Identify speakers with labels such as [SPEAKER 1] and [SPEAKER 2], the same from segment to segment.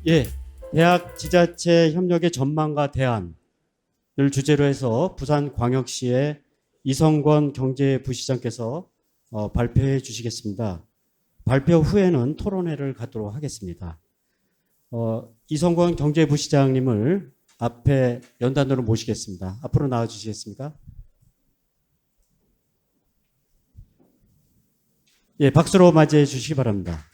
[SPEAKER 1] 예, 대학 지자체 협력의 전망과 대안을 주제로 해서 부산광역시의 이성권 경제부시장께서 발표해 주시겠습니다. 발표 후에는 토론회를 갖도록 하겠습니다. 이성권 경제부시장님을 앞에 연단으로 모시겠습니다. 앞으로 나와 주시겠습니까? 예, 박수로 맞이해 주시기 바랍니다.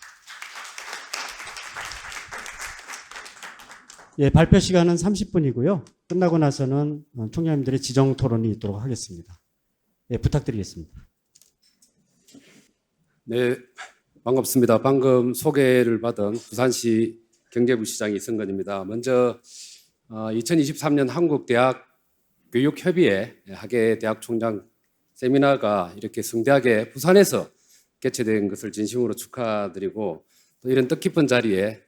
[SPEAKER 1] 예, 발표 시간은 30분이고요. 끝나고 나서는 총장님들의 지정 토론이 있도록 하겠습니다. 예, 부탁드리겠습니다.
[SPEAKER 2] 네, 반갑습니다. 방금 소개를 받은 부산시 경제부시장 이성건입니다. 먼저 2023년 한국대학 교육협의회 학예대학총장 세미나가 이렇게 성대하게 부산에서 개최된 것을 진심으로 축하드리고, 또 이런 뜻깊은 자리에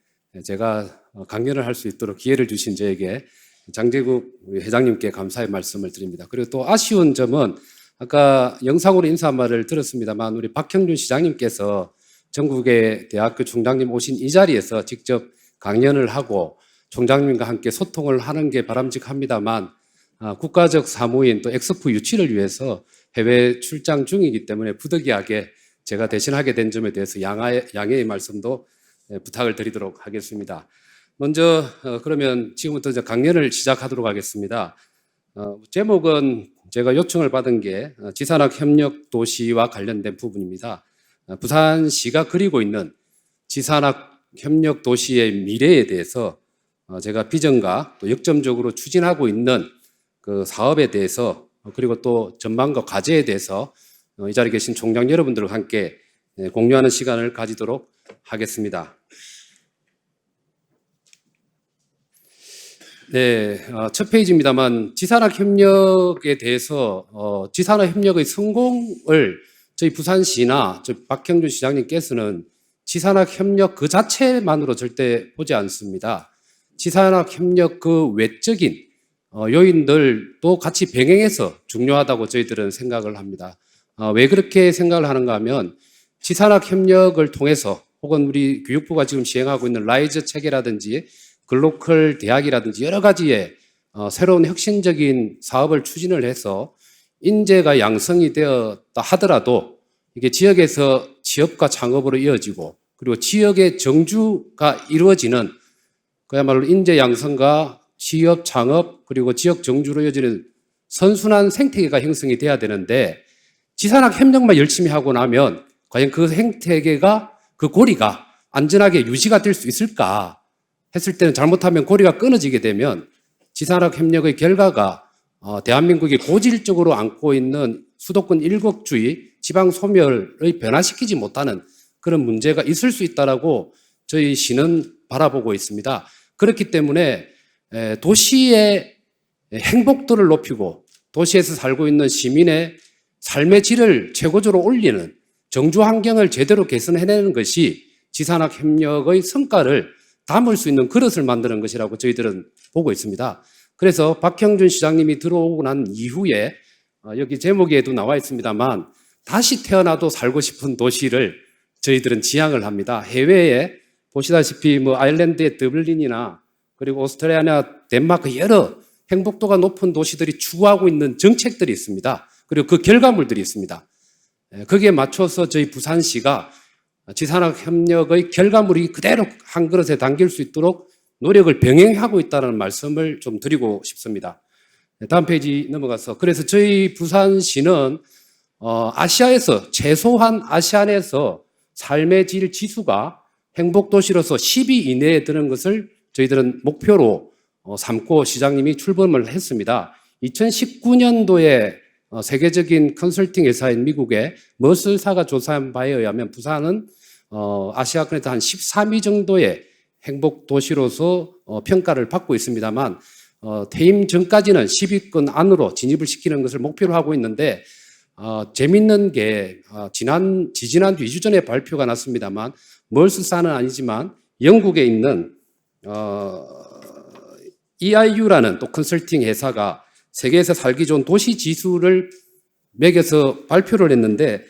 [SPEAKER 2] 제가 강연을 할 수 있도록 기회를 주신 저에게 장제국 회장님께 감사의 말씀을 드립니다. 그리고 또 아쉬운 점은 아까 영상으로 인사한 말을 들었습니다만, 우리 박형준 시장님께서 전국의 대학교 총장님 오신 이 자리에서 직접 강연을 하고 총장님과 함께 소통을 하는 게 바람직합니다만, 국가적 사무인 또 엑스포 유치를 위해서 해외 출장 중이기 때문에 부득이하게 제가 대신하게 된 점에 대해서 양해의 말씀도 부탁을 드리도록 하겠습니다. 먼저 그러면 지금부터 이제 강연을 시작하도록 하겠습니다. 제목은 제가 요청을 받은 게 지산학 협력 도시와 관련된 부분입니다. 부산시가 그리고 있는 지산학 협력 도시의 미래에 대해서 제가 비전과 또 역점적으로 추진하고 있는 그 사업에 대해서, 그리고 또 전망과 과제에 대해서 이 자리에 계신 총장 여러분들과 함께 공유하는 시간을 가지도록 하겠습니다. 네, 첫 페이지입니다만, 지산학협력에 대해서 지산학협력의 성공을 저희 부산시나 저희 박형준 시장님께서는 지산학협력 그 자체만으로 절대 보지 않습니다. 지산학협력 그 외적인 요인들도 같이 병행해서 중요하다고 저희들은 생각을 합니다. 왜 그렇게 생각을 하는가 하면, 지산학협력을 통해서 혹은 우리 교육부가 지금 시행하고 있는 라이즈 체계라든지 글로컬 대학이라든지 여러 가지의 새로운 혁신적인 사업을 추진을 해서 인재가 양성이 되었다 하더라도 이게 지역에서 취업과 창업으로 이어지고, 그리고 지역의 정주가 이루어지는, 그야말로 인재 양성과 취업, 창업, 그리고 지역 정주로 이어지는 선순환 생태계가 형성이 돼야 되는데, 지산학 협력만 열심히 하고 나면 과연 그 생태계가, 그 고리가 안전하게 유지가 될 수 있을까 했을 때는, 잘못하면 고리가 끊어지게 되면 지산학 협력의 결과가 대한민국이 고질적으로 안고 있는 수도권 일국주의, 지방 소멸의 변화시키지 못하는 그런 문제가 있을 수 있다라고 저희 시는 바라보고 있습니다. 그렇기 때문에 도시의 행복도를 높이고 도시에서 살고 있는 시민의 삶의 질을 최고조로 올리는 정주 환경을 제대로 개선해내는 것이 지산학 협력의 성과를 담을 수 있는 그릇을 만드는 것이라고 저희들은 보고 있습니다. 그래서 박형준 시장님이 들어오고 난 이후에 여기 제목에도 나와 있습니다만, 다시 태어나도 살고 싶은 도시를 저희들은 지향을 합니다. 해외에 보시다시피 아일랜드의 더블린이나 그리고 오스트리아나 덴마크 여러 행복도가 높은 도시들이 추구하고 있는 정책들이 있습니다. 그리고 그 결과물들이 있습니다. 거기에 맞춰서 저희 부산시가 지산학 협력의 결과물이 그대로 한 그릇에 담길 수 있도록 노력을 병행하고 있다는 말씀을 좀 드리고 싶습니다. 다음 페이지 넘어가서, 그래서 저희 부산시는 아시아에서, 최소한 아시안에서 삶의 질 지수가 행복도시로서 10위 이내에 드는 것을 저희들은 목표로 삼고 시장님이 출범을 했습니다. 2019년도에 세계적인 컨설팅 회사인 미국의 머슬사가 조사한 바에 의하면 부산은 아시아권에서 한 13위 정도의 행복 도시로서 평가를 받고 있습니다만, 퇴임 전까지는 10위권 안으로 진입을 시키는 것을 목표로 하고 있는데, 재밌는 게 지지난주 2주 전에 발표가 났습니다만, 머슬사는 아니지만 영국에 있는 EIU라는 또 컨설팅 회사가 세계에서 살기 좋은 도시 지수를 매겨서 발표를 했는데,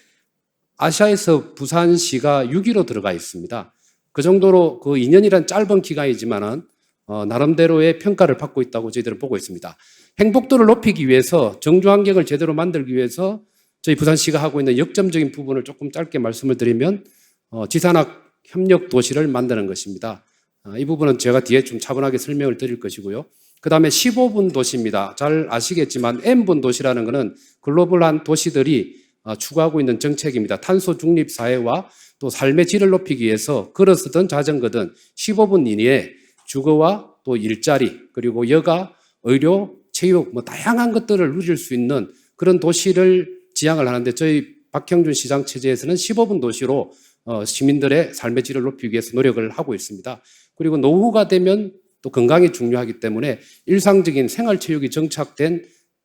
[SPEAKER 2] 아시아에서 부산시가 6위로 들어가 있습니다. 그 정도로 그 2년이란 짧은 기간이지만은 나름대로의 평가를 받고 있다고 저희들은 보고 있습니다. 행복도를 높이기 위해서 정주 환경을 제대로 만들기 위해서 저희 부산시가 하고 있는 역점적인 부분을 조금 짧게 말씀을 드리면 지산학 협력 도시를 만드는 것입니다. 이 부분은 제가 뒤에 좀 차분하게 설명을 드릴 것이고요. 그 다음에 15분 도시입니다. 잘 아시겠지만 N분 도시라는 것은 글로벌한 도시들이 추구하고 있는 정책입니다. 탄소 중립 사회와 또 삶의 질을 높이기 위해서 걸어서든 자전거든 15분 이내에 주거와 또 일자리 그리고 여가, 의료, 체육 뭐 다양한 것들을 누릴 수 있는 그런 도시를 지향을 하는데 저희 박형준 시장 체제에서는 15분 도시로 시민들의 삶의 질을 높이기 위해서 노력을 하고 있습니다. 그리고 노후가 되면 또 건강이 중요하기 때문에 일상적인 생활체육이 정착된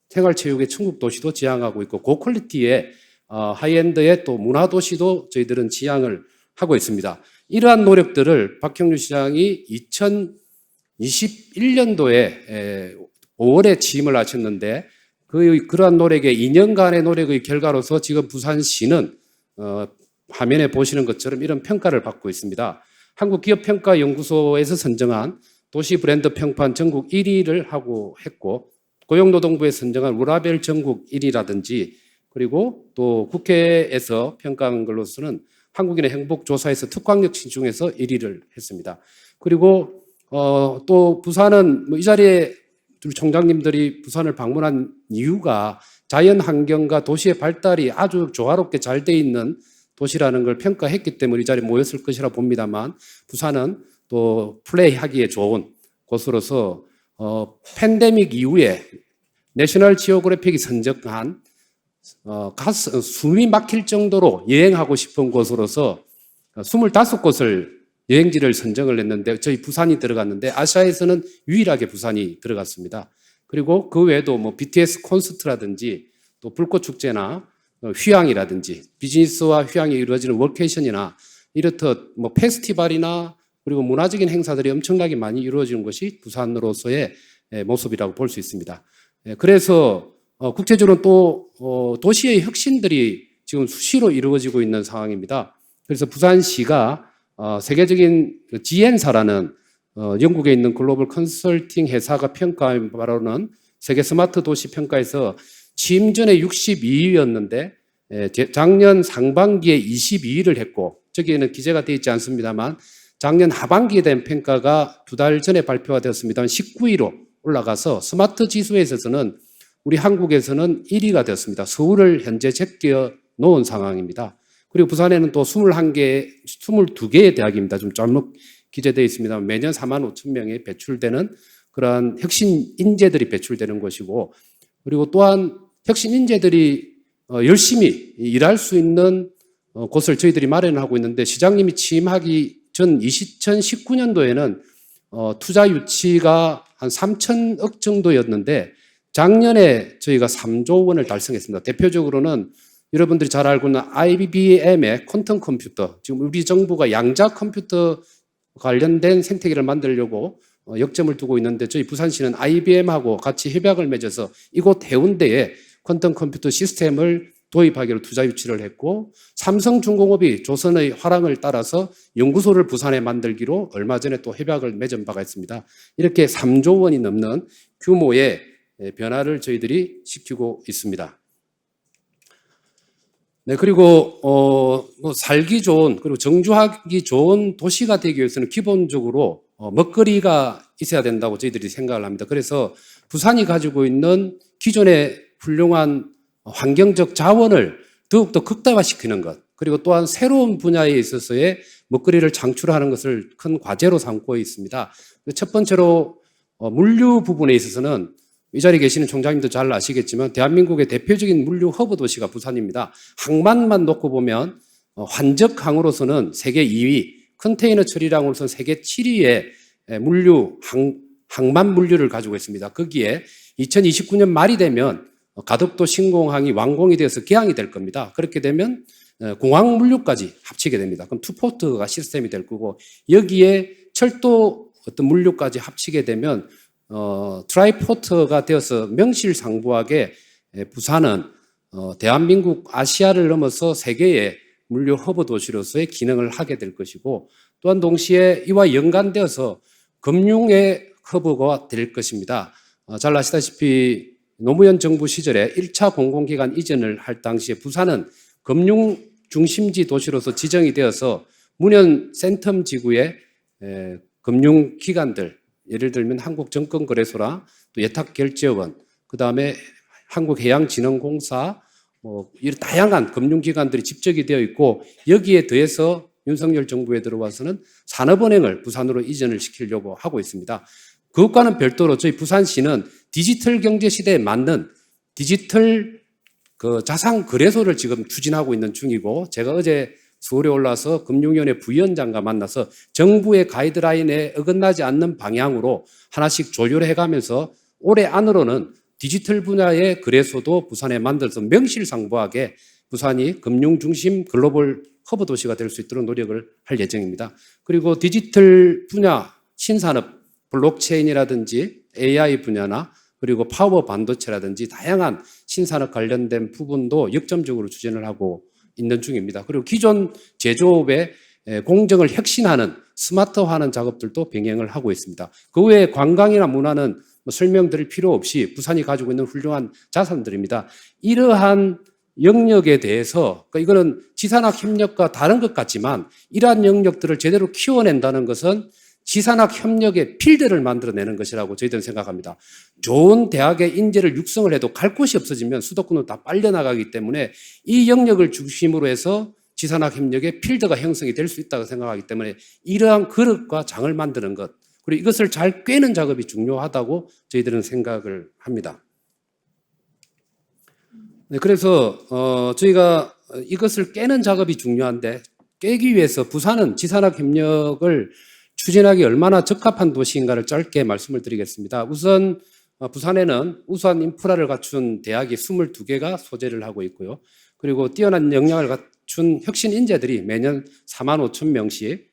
[SPEAKER 2] 생활체육의 천국 도시도 지향하고 있고 고퀄리티의 하이엔드의 또 문화도시도 저희들은 지향을 하고 있습니다. 이러한 노력들을 박형준 시장이 2021년도에 5월에 취임을 하셨는데 그러한 노력의 2년간의 노력의 결과로서 지금 부산시는 화면에 보시는 것처럼 이런 평가를 받고 있습니다. 한국기업평가연구소에서 선정한 도시 브랜드 평판 전국 1위를 하고 했고 고용노동부에 선정한 워라벨 전국 1위라든지 그리고 또 국회에서 평가한 걸로서는 한국인의 행복조사에서 특광역 신중에서 1위를 했습니다. 그리고 또 부산은 이 자리에 우리 총장님들이 부산을 방문한 이유가 자연환경과 도시의 발달이 아주 조화롭게 잘 돼 있는 도시라는 걸 평가했기 때문에 이 자리에 모였을 것이라 봅니다만 부산은 또 플레이하기에 좋은 곳으로서 팬데믹 이후에 내셔널 지오그래픽이 선정한 숨이 막힐 정도로 여행하고 싶은 곳으로서 25곳을 여행지를 선정을 했는데 저희 부산이 들어갔는데 아시아에서는 유일하게 부산이 들어갔습니다. 그리고 그 외에도 뭐 BTS 콘서트라든지 또 불꽃축제나 휴양이라든지 비즈니스와 휴양이 이루어지는 워케이션이나 이렇듯 뭐 페스티벌이나 그리고 문화적인 행사들이 엄청나게 많이 이루어지는 것이 부산으로서의 모습이라고 볼 수 있습니다. 그래서 국제적으로는 또 도시의 혁신들이 지금 수시로 이루어지고 있는 상황입니다. 그래서 부산시가 세계적인 GN사라는 영국에 있는 글로벌 컨설팅 회사가 평가한 바로는 세계 스마트 도시 평가에서 취임 전에 62위였는데 작년 상반기에 22위를 했고 저기에는 기재가 되어 있지 않습니다만 작년 하반기에 된 평가가 2달 전에 발표가 되었습니다만 19위로 올라가서 스마트 지수에 있어서는 우리 한국에서는 1위가 되었습니다. 서울을 현재 제껴 놓은 상황입니다. 그리고 부산에는 또 22개의 대학입니다. 좀 잘못 기재되어 있습니다. 매년 4만 5천 명이 배출되는 그러한 혁신 인재들이 배출되는 것이고 그리고 또한 혁신 인재들이 열심히 일할 수 있는 곳을 저희들이 마련하고 있는데 시장님이 취임하기 전 2019년도에는 투자 유치가 한 3천억 정도였는데 작년에 저희가 3조 원을 달성했습니다. 대표적으로는 여러분들이 잘 알고 있는 IBM의 퀀텀 컴퓨터, 지금 우리 정부가 양자 컴퓨터 관련된 생태계를 만들려고 역점을 두고 있는데 저희 부산시는 IBM하고 같이 협약을 맺어서 이곳 해운대에 퀀텀 컴퓨터 시스템을 도입하기로 투자 유치를 했고 삼성중공업이 조선의 화랑을 따라서 연구소를 부산에 만들기로 얼마 전에 또 협약을 맺은 바가 있습니다. 이렇게 3조 원이 넘는 규모의 변화를 저희들이 시키고 있습니다. 네, 그리고 뭐 살기 좋은 그리고 정주하기 좋은 도시가 되기 위해서는 기본적으로 먹거리가 있어야 된다고 저희들이 생각을 합니다. 그래서 부산이 가지고 있는 기존의 훌륭한 환경적 자원을 더욱더 극대화시키는 것 그리고 또한 새로운 분야에 있어서의 먹거리를 창출하는 것을 큰 과제로 삼고 있습니다. 첫 번째로 물류 부분에 있어서는 이 자리에 계시는 총장님도 잘 아시겠지만 대한민국의 대표적인 물류 허브 도시가 부산입니다. 항만만 놓고 보면 환적항으로서는 세계 2위, 컨테이너 처리량으로서는 세계 7위의 항만 물류를 가지고 있습니다. 거기에 2029년 말이 되면 가덕도 신공항이 완공이 되어서 개항이 될 겁니다. 그렇게 되면 공항 물류까지 합치게 됩니다. 그럼 투포트가 시스템이 될 거고 여기에 철도 어떤 물류까지 합치게 되면 트라이포트가 되어서 명실상부하게 부산은 대한민국 아시아를 넘어서 세계의 물류 허브 도시로서의 기능을 하게 될 것이고 또한 동시에 이와 연관되어서 금융의 허브가 될 것입니다. 잘 아시다시피 노무현 정부 시절에 1차 공공기관 이전을 할 당시에 부산은 금융 중심지 도시로서 지정이 되어서 문현 센텀 지구의 금융기관들, 예를 들면 한국증권거래소라 또 예탁결제원, 그다음에 한국해양진흥공사, 이런 다양한 금융기관들이 집적이 되어 있고, 여기에 더해서 윤석열 정부에 들어와서는 산업은행을 부산으로 이전을 시키려고 하고 있습니다. 그것과는 별도로 저희 부산시는 디지털 경제 시대에 맞는 디지털 자산 거래소를 지금 추진하고 있는 중이고, 제가 어제 서울에 올라서 금융위원회 부위원장과 만나서 정부의 가이드라인에 어긋나지 않는 방향으로 하나씩 조율을 해가면서 올해 안으로는 디지털 분야의 거래소도 부산에 만들어서 명실상부하게 부산이 금융중심 글로벌 허브 도시가 될 수 있도록 노력을 할 예정입니다. 그리고 디지털 분야, 신산업, 블록체인이라든지 AI 분야나 그리고 파워 반도체라든지 다양한 신산업 관련된 부분도 역점적으로 추진을 하고 있는 중입니다. 그리고 기존 제조업의 공정을 혁신하는 스마트화하는 작업들도 병행을 하고 있습니다. 그 외에 관광이나 문화는 설명드릴 필요 없이 부산이 가지고 있는 훌륭한 자산들입니다. 이러한 영역에 대해서, 그러니까 이거는 지산학 협력과 다른 것 같지만 이러한 영역들을 제대로 키워낸다는 것은 지산학 협력의 필드를 만들어내는 것이라고 저희들은 생각합니다. 좋은 대학의 인재를 육성을 해도 갈 곳이 없어지면 수도권으로 다 빨려나가기 때문에 이 영역을 중심으로 해서 지산학 협력의 필드가 형성이 될 수 있다고 생각하기 때문에 이러한 그릇과 장을 만드는 것, 그리고 이것을 잘 꿰는 작업이 중요하다고 저희들은 생각을 합니다. 네, 그래서 저희가 이것을 깨는 작업이 중요한데, 깨기 위해서 부산은 지산학 협력을 추진하기 얼마나 적합한 도시인가를 짧게 말씀을 드리겠습니다. 우선 부산에는 우수한 인프라를 갖춘 대학이 22개가 소재를 하고 있고요. 그리고 뛰어난 역량을 갖춘 혁신 인재들이 매년 4만 5천 명씩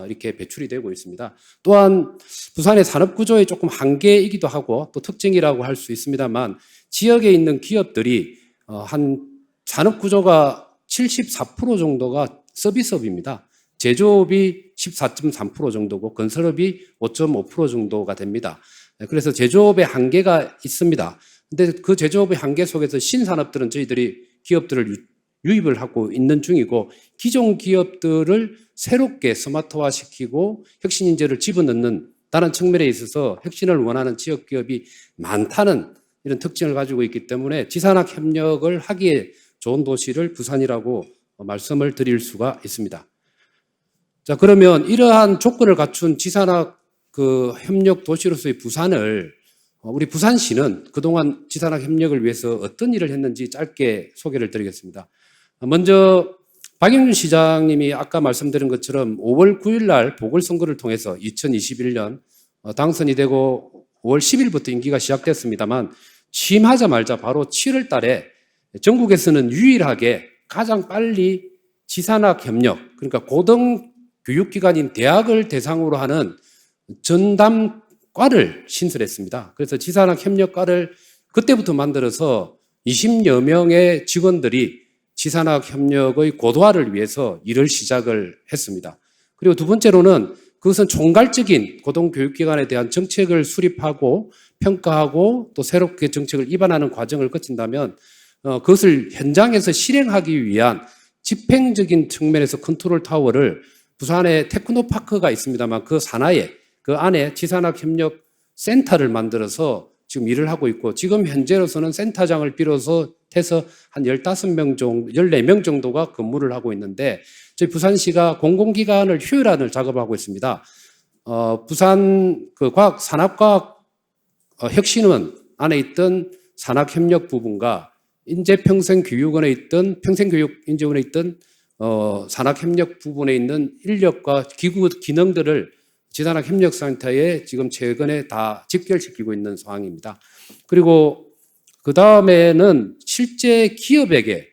[SPEAKER 2] 이렇게 배출이 되고 있습니다. 또한 부산의 산업 구조의 조금 한계이기도 하고 또 특징이라고 할 수 있습니다만, 지역에 있는 기업들이 한 산업 구조가 74% 정도가 서비스업입니다. 제조업이 14.3% 정도고 건설업이 5.5% 정도가 됩니다. 그래서 제조업의 한계가 있습니다. 근데 그 제조업의 한계 속에서 신산업들은 저희들이 기업들을 유입을 하고 있는 중이고, 기존 기업들을 새롭게 스마트화 시키고 혁신 인재를 집어넣는 다른 측면에 있어서 혁신을 원하는 지역 기업이 많다는 이런 특징을 가지고 있기 때문에 지산학 협력을 하기에 좋은 도시를 부산이라고 말씀을 드릴 수가 있습니다. 자, 그러면 이러한 조건을 갖춘 지산학 협력 도시로서의 부산을 우리 부산시는 그동안 지산학 협력을 위해서 어떤 일을 했는지 짧게 소개를 드리겠습니다. 먼저 박영준 시장님이 아까 말씀드린 것처럼 5월 9일 날 보궐선거를 통해서 2021년 당선이 되고 5월 10일부터 임기가 시작됐습니다만, 취임하자마자 바로 7월 달에 전국에서는 유일하게 가장 빨리 지산학 협력, 그러니까 고등교육기관인 대학을 대상으로 하는 전담과를 신설했습니다. 그래서 지산학 협력과를 그때부터 만들어서 20여 명의 직원들이 지산학 협력의 고도화를 위해서 일을 시작을 했습니다. 그리고 두 번째로는 그것은 총괄적인 고등교육기관에 대한 정책을 수립하고 평가하고 또 새롭게 정책을 입안하는 과정을 거친다면 그것을 현장에서 실행하기 위한 집행적인 측면에서 컨트롤 타워를, 부산에 테크노파크가 있습니다만 그 산하에, 그 안에 지산학 협력 센터를 만들어서 지금 일을 하고 있고, 지금 현재로서는 센터장을 비롯해서 한 15명 정도, 14명 정도가 근무를 하고 있는데, 저희 부산시가 공공기관을 효율화하는 작업을 하고 있습니다. 부산 산업과학 혁신원 안에 있던 산학협력 부분과 인재평생교육원에 있던 평생교육인재원에 있던 산학협력 부분에 있는 인력과 기구 기능들을 지산학협력센터에 지금 최근에 다 직결시키고 있는 상황입니다. 그리고 그 다음에는 실제 기업에게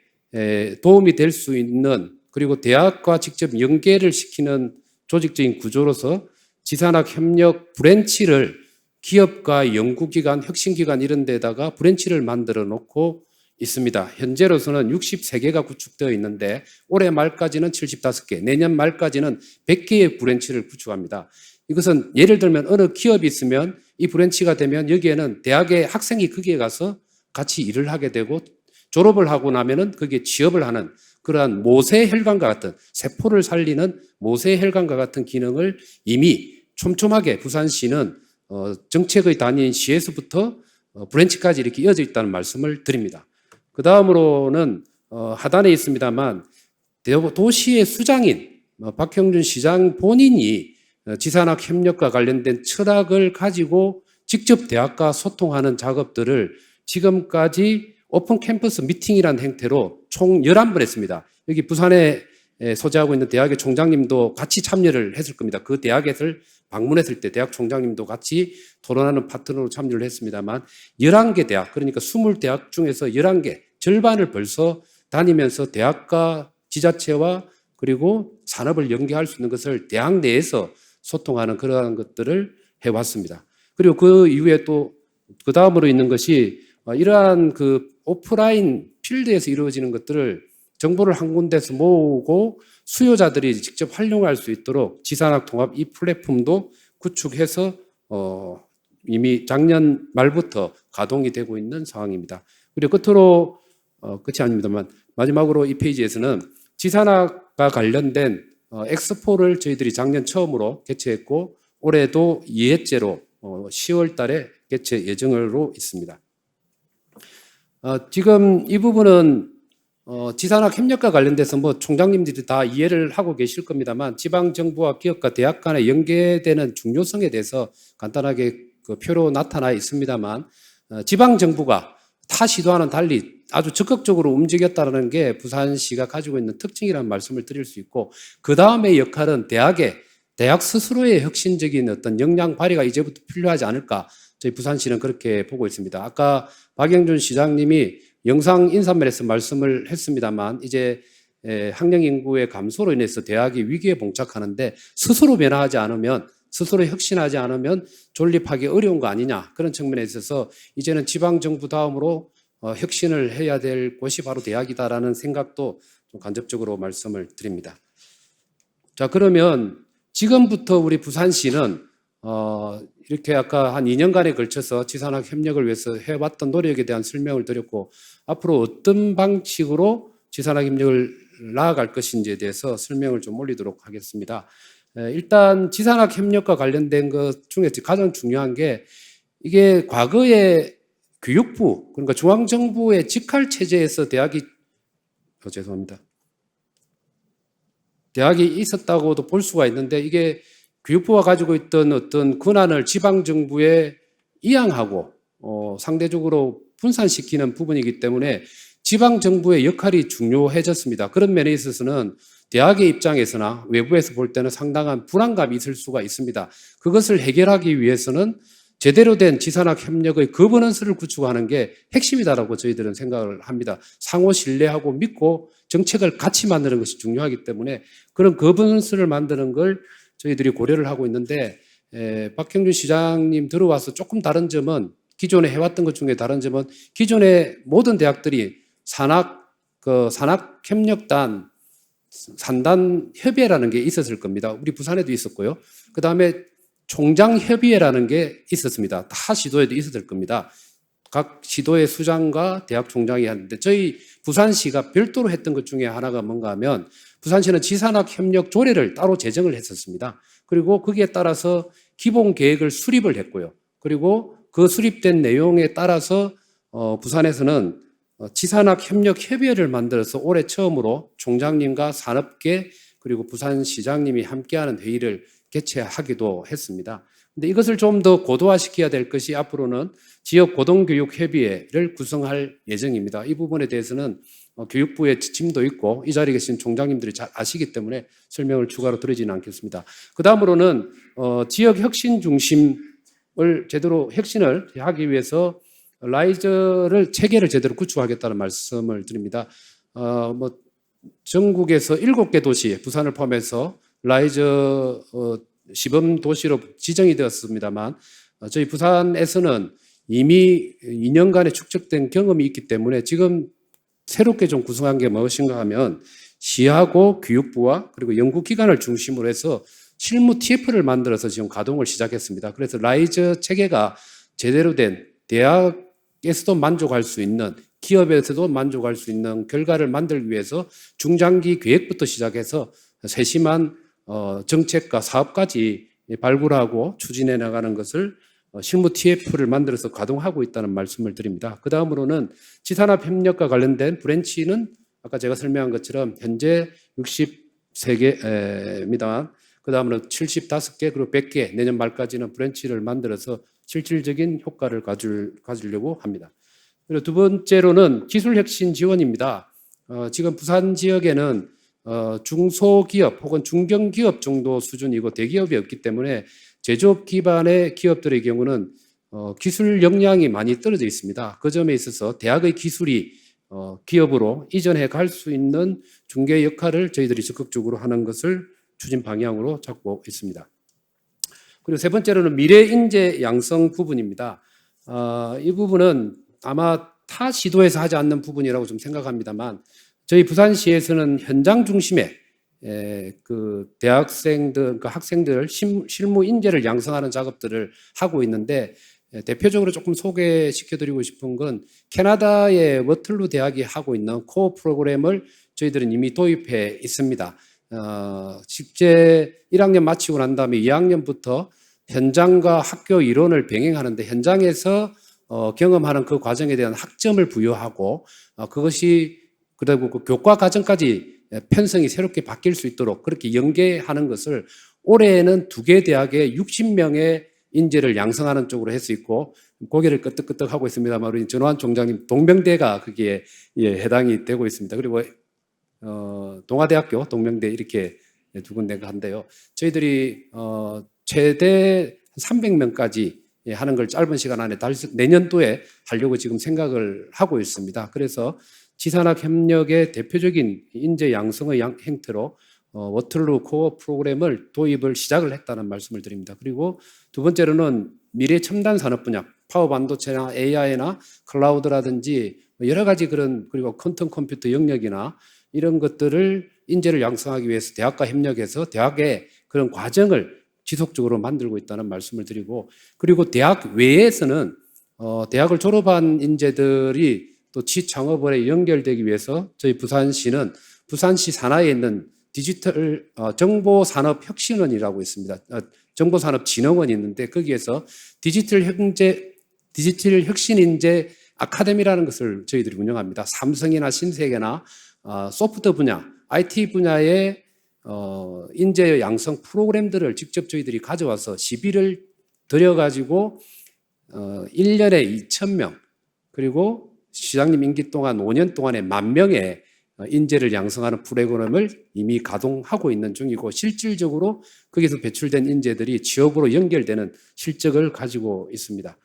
[SPEAKER 2] 도움이 될 수 있는, 그리고 대학과 직접 연계를 시키는 조직적인 구조로서 지산학협력 브랜치를 기업과 연구기관, 혁신기관 이런 데다가 브랜치를 만들어 놓고 있습니다. 현재로서는 63개가 구축되어 있는데 올해 말까지는 75개, 내년 말까지는 100개의 브랜치를 구축합니다. 이것은 예를 들면 어느 기업이 있으면 이 브랜치가 되면 여기에는 대학의 학생이 거기에 가서 같이 일을 하게 되고 졸업을 하고 나면은 거기에 취업을 하는 그러한 모세혈관과 같은 세포를 살리는 모세혈관과 같은 기능을 이미 촘촘하게 부산시는 정책의 단위인 시에서부터 브랜치까지 이렇게 이어져 있다는 말씀을 드립니다. 그 다음으로는 하단에 있습니다만 도시의 수장인 박형준 시장 본인이 지산학 협력과 관련된 철학을 가지고 직접 대학과 소통하는 작업들을 지금까지 오픈 캠퍼스 미팅이라는 형태로 총 11번 했습니다. 여기 부산에 소재하고 있는 대학의 총장님도 같이 참여를 했을 겁니다. 그 대학을 방문했을 때 대학 총장님도 같이 토론하는 파트너로 참여를 했습니다만 11개 대학, 그러니까 20대학 중에서 11개, 절반을 벌써 다니면서 대학과 지자체와 그리고 산업을 연계할 수 있는 것을 대학 내에서 소통하는 그러한 것들을 해왔습니다. 그리고 그 이후에 또 그 다음으로 있는 것이 이러한 그 오프라인 필드에서 이루어지는 것들을 정보를 한 군데서 모으고 수요자들이 직접 활용할 수 있도록 지산학 통합 이 플랫폼도 구축해서 이미 작년 말부터 가동이 되고 있는 상황입니다. 그리고 끝으로 끝이 아닙니다만 마지막으로 이 페이지에서는 지산학과 관련된 엑스포를 저희들이 작년 처음으로 개최했고 올해도 2회째로 10월 달에 개최 예정으로 있습니다. 지금 이 부분은 지산학 협력과 관련돼서 뭐 총장님들이 다 이해를 하고 계실 겁니다만 지방정부와 기업과 대학 간에 연계되는 중요성에 대해서 간단하게 그 표로 나타나 있습니다만 지방정부가 타 시도와는 달리 아주 적극적으로 움직였다는 게 부산시가 가지고 있는 특징이라는 말씀을 드릴 수 있고 그 다음의 역할은 대학 스스로의 혁신적인 어떤 역량 발휘가 이제부터 필요하지 않을까 저희 부산시는 그렇게 보고 있습니다. 아까 박영준 시장님이 영상 인사말에서 말씀을 했습니다만 이제 학령 인구의 감소로 인해서 대학이 위기에 봉착하는데 스스로 변화하지 않으면 스스로 혁신하지 않으면 존립하기 어려운 거 아니냐 그런 측면에 있어서 이제는 지방정부 다음으로 혁신을 해야 될 곳이 바로 대학이다라는 생각도 좀 간접적으로 말씀을 드립니다. 자, 그러면 지금부터 우리 부산시는 이렇게 아까 한 2년간에 걸쳐서 지산학 협력을 위해서 해왔던 노력에 대한 설명을 드렸고 앞으로 어떤 방식으로 지산학 협력을 나아갈 것인지에 대해서 설명을 좀 올리도록 하겠습니다. 일단 지산학 협력과 관련된 것 중에 가장 중요한 게 이게 과거에 교육부 그러니까 중앙정부의 직할 체제에서 대학이 있었다고도 볼 수가 있는데 이게 교육부가 가지고 있던 어떤 권한을 지방정부에 이양하고 상대적으로 분산시키는 부분이기 때문에 지방정부의 역할이 중요해졌습니다. 그런 면에 있어서는 대학의 입장에서나 외부에서 볼 때는 상당한 불안감이 있을 수가 있습니다. 그것을 해결하기 위해서는 제대로 된 지산학 협력의 거버넌스를 구축하는 게 핵심이다라고 저희들은 생각을 합니다. 상호 신뢰하고 믿고 정책을 같이 만드는 것이 중요하기 때문에 그런 거버넌스를 만드는 걸 저희들이 고려를 하고 있는데 박형준 시장님 들어와서 조금 다른 점은 기존에 해왔던 것 중에 다른 점은 기존의 모든 대학들이 산학협력단 산단 협의회라는 게 있었을 겁니다. 우리 부산에도 있었고요. 그 다음에 총장협의회라는 게 있었습니다. 다 시도에도 있었을 겁니다. 각 시도의 수장과 대학 총장이 하는데 저희 부산시가 별도로 했던 것 중에 하나가 뭔가 하면 부산시는 지산학 협력 조례를 따로 제정을 했었습니다. 그리고 거기에 따라서 기본 계획을 수립을 했고요. 그리고 그 수립된 내용에 따라서 부산에서는 지산학 협력 협의회를 만들어서 올해 처음으로 총장님과 산업계 그리고 부산시장님이 함께하는 회의를 개최하기도 했습니다. 근데 이것을 좀 더 고도화시켜야 될 것이 앞으로는 지역 고등교육협의회를 구성할 예정입니다. 이 부분에 대해서는 교육부의 지침도 있고 이 자리에 계신 총장님들이 잘 아시기 때문에 설명을 추가로 드리지는 않겠습니다. 그 다음으로는 지역 혁신 중심을 제대로 혁신을 하기 위해서 라이저를 체계를 제대로 구축하겠다는 말씀을 드립니다. 전국에서 7개 도시, 부산을 포함해서 라이저 시범 도시로 지정이 되었습니다만 저희 부산에서는 이미 2년간의 축적된 경험이 있기 때문에 지금 새롭게 좀 구성한 게 무엇인가 하면 시하고 교육부와 그리고 연구기관을 중심으로 해서 실무 TF를 만들어서 지금 가동을 시작했습니다. 그래서 라이저 체계가 제대로 된 대학에서도 만족할 수 있는 기업에서도 만족할 수 있는 결과를 만들기 위해서 중장기 계획부터 시작해서 세심한 정책과 사업까지 발굴하고 추진해 나가는 것을 실무 TF를 만들어서 가동하고 있다는 말씀을 드립니다. 그 다음으로는 지산업 협력과 관련된 브랜치는 아까 제가 설명한 것처럼 현재 63개입니다. 그 다음으로 75개 그리고 100개 내년 말까지는 브랜치를 만들어서 실질적인 효과를 가지려고 합니다. 그리고 두 번째로는 기술혁신 지원입니다. 지금 부산 지역에는 중소기업 혹은 중견기업 정도 수준이고 대기업이 없기 때문에 제조업 기반의 기업들의 경우는 기술 역량이 많이 떨어져 있습니다. 그 점에 있어서 대학의 기술이 기업으로 이전해 갈 수 있는 중개 역할을 저희들이 적극적으로 하는 것을 추진 방향으로 잡고 있습니다. 그리고 세 번째로는 미래 인재 양성 부분입니다. 이 부분은 아마 타 시도에서 하지 않는 부분이라고 좀 생각합니다만 저희 부산시에서는 현장 중심의 그 대학생들, 그 학생들 실무 인재를 양성하는 작업들을 하고 있는데 대표적으로 조금 소개시켜드리고 싶은 건 캐나다의 워틀루 대학이 하고 있는 코어 프로그램을 저희들은 이미 도입해 있습니다. 실제 1학년 마치고 난 다음에 2학년부터 현장과 학교 이론을 병행하는데 현장에서 경험하는 그 과정에 대한 학점을 부여하고 그것이 그리고 그 교과 과정까지 편성이 새롭게 바뀔 수 있도록 그렇게 연계하는 것을 올해에는 2개 대학에 60명의 인재를 양성하는 쪽으로 할 수 있고 고개를 끄덕끄덕 하고 있습니다만 우리 전호환 총장님 동명대가 거기에 해당이 되고 있습니다. 그리고 동아대학교, 동명대 이렇게 두 군데가 한데요. 저희들이 최대 300명까지 하는 걸 짧은 시간 안에 내년도에 하려고 지금 생각을 하고 있습니다. 그래서 지산학 협력의 대표적인 인재 양성의 행태로 워틀루 코어 프로그램을 도입을 시작을 했다는 말씀을 드립니다. 그리고 두 번째로는 미래 첨단 산업 분야, 파워 반도체나 AI나 클라우드라든지 여러 가지 그리고 퀀텀 컴퓨터 영역이나 이런 것들을 인재를 양성하기 위해서 대학과 협력해서 대학의 그런 과정을 지속적으로 만들고 있다는 말씀을 드리고 그리고 대학 외에서는 대학을 졸업한 인재들이 또 취창업에 연결되기 위해서 저희 부산시는 부산시 산하에 있는 디지털 정보산업혁신원이라고 있습니다. 정보산업진흥원이 있는데 거기에서 디지털 혁신인재 아카데미라는 것을 저희들이 운영합니다. 삼성이나 신세계나 소프트 분야, IT 분야의 인재 양성 프로그램들을 직접 저희들이 가져와서 시비를 들여가지고 1년에 2,000명 그리고 시장님 임기 동안 5년 동안에 10,000명의 인재를 양성하는 프로그램을 이미 가동하고 있는 중이고 실질적으로 거기서 배출된 인재들이 취업으로 연결되는 실적을 가지고 있습니다.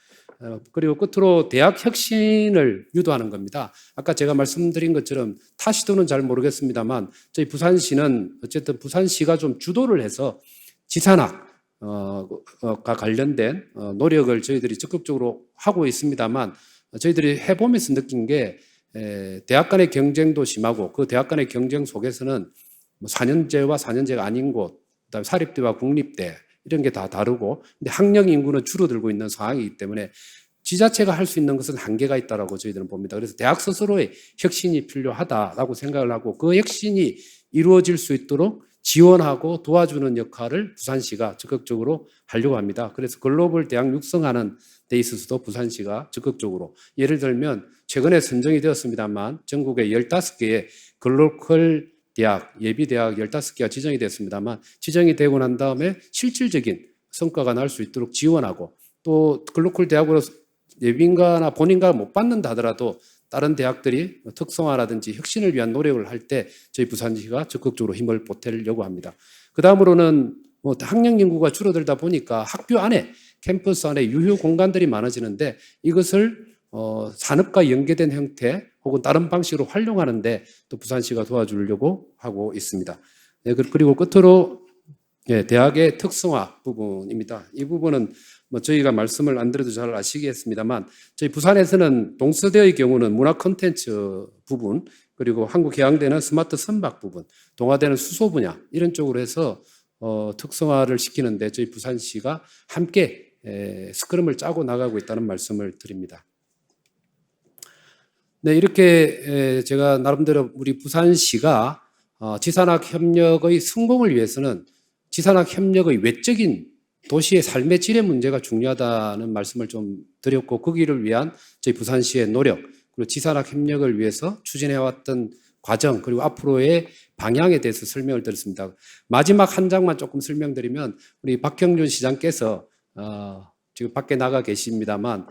[SPEAKER 2] 그리고 끝으로 대학 혁신을 유도하는 겁니다. 아까 제가 말씀드린 것처럼 타 시도는 잘 모르겠습니다만 저희 부산시는 어쨌든 부산시가 좀 주도를 해서 지산학과 관련된 노력을 저희들이 적극적으로 하고 있습니다만 저희들이 해보면서 느낀 게 대학 간의 경쟁도 심하고 그 대학 간의 경쟁 속에서는 4년제와 4년제가 아닌 곳, 그다음에 사립대와 국립대 이런 게 다 다르고 근데 학령 인구는 줄어들고 있는 상황이기 때문에 지자체가 할 수 있는 것은 한계가 있다라고 저희들은 봅니다. 그래서 대학 스스로의 혁신이 필요하다라고 생각을 하고 그 혁신이 이루어질 수 있도록 지원하고 도와주는 역할을 부산시가 적극적으로 하려고 합니다. 그래서 글로벌 대학 육성하는 데 있어서도 부산시가 적극적으로 예를 들면 최근에 선정이 되었습니다만 전국에 15개의 글로컬 대학, 예비대학 15개가 지정이 됐습니다만 지정이 되고 난 다음에 실질적인 성과가 날 수 있도록 지원하고 또 글로컬 대학으로 예비인가나 본인가 못 받는다 하더라도 다른 대학들이 특성화라든지 혁신을 위한 노력을 할 때 저희 부산시가 적극적으로 힘을 보태려고 합니다. 그 다음으로는 학령 인구가 줄어들다 보니까 학교 안에 캠퍼스 안에 유휴 공간들이 많아지는데 이것을 산업과 연계된 형태 혹은 다른 방식으로 활용하는데 또 부산시가 도와주려고 하고 있습니다. 그리고 끝으로 대학의 특성화 부분입니다. 이 부분은 뭐 저희가 말씀을 안 드려도 잘 아시겠습니다만 저희 부산에서는 동서대의 경우는 문화 콘텐츠 부분 그리고 한국해양대는 스마트 선박 부분, 동아대는 수소 분야 이런 쪽으로 해서 특성화를 시키는데 저희 부산시가 함께 스크럼을 짜고 나가고 있다는 말씀을 드립니다. 네, 이렇게 제가 나름대로 우리 부산시가 지산학 협력의 성공을 위해서는 지산학 협력의 외적인 도시의 삶의 질의 문제가 중요하다는 말씀을 좀 드렸고 거기를 위한 저희 부산시의 노력 그리고 지산학 협력을 위해서 추진해왔던 과정 그리고 앞으로의 방향에 대해서 설명을 드렸습니다. 마지막 한 장만 조금 설명드리면 우리 박형준 시장께서 지금 밖에 나가 계십니다만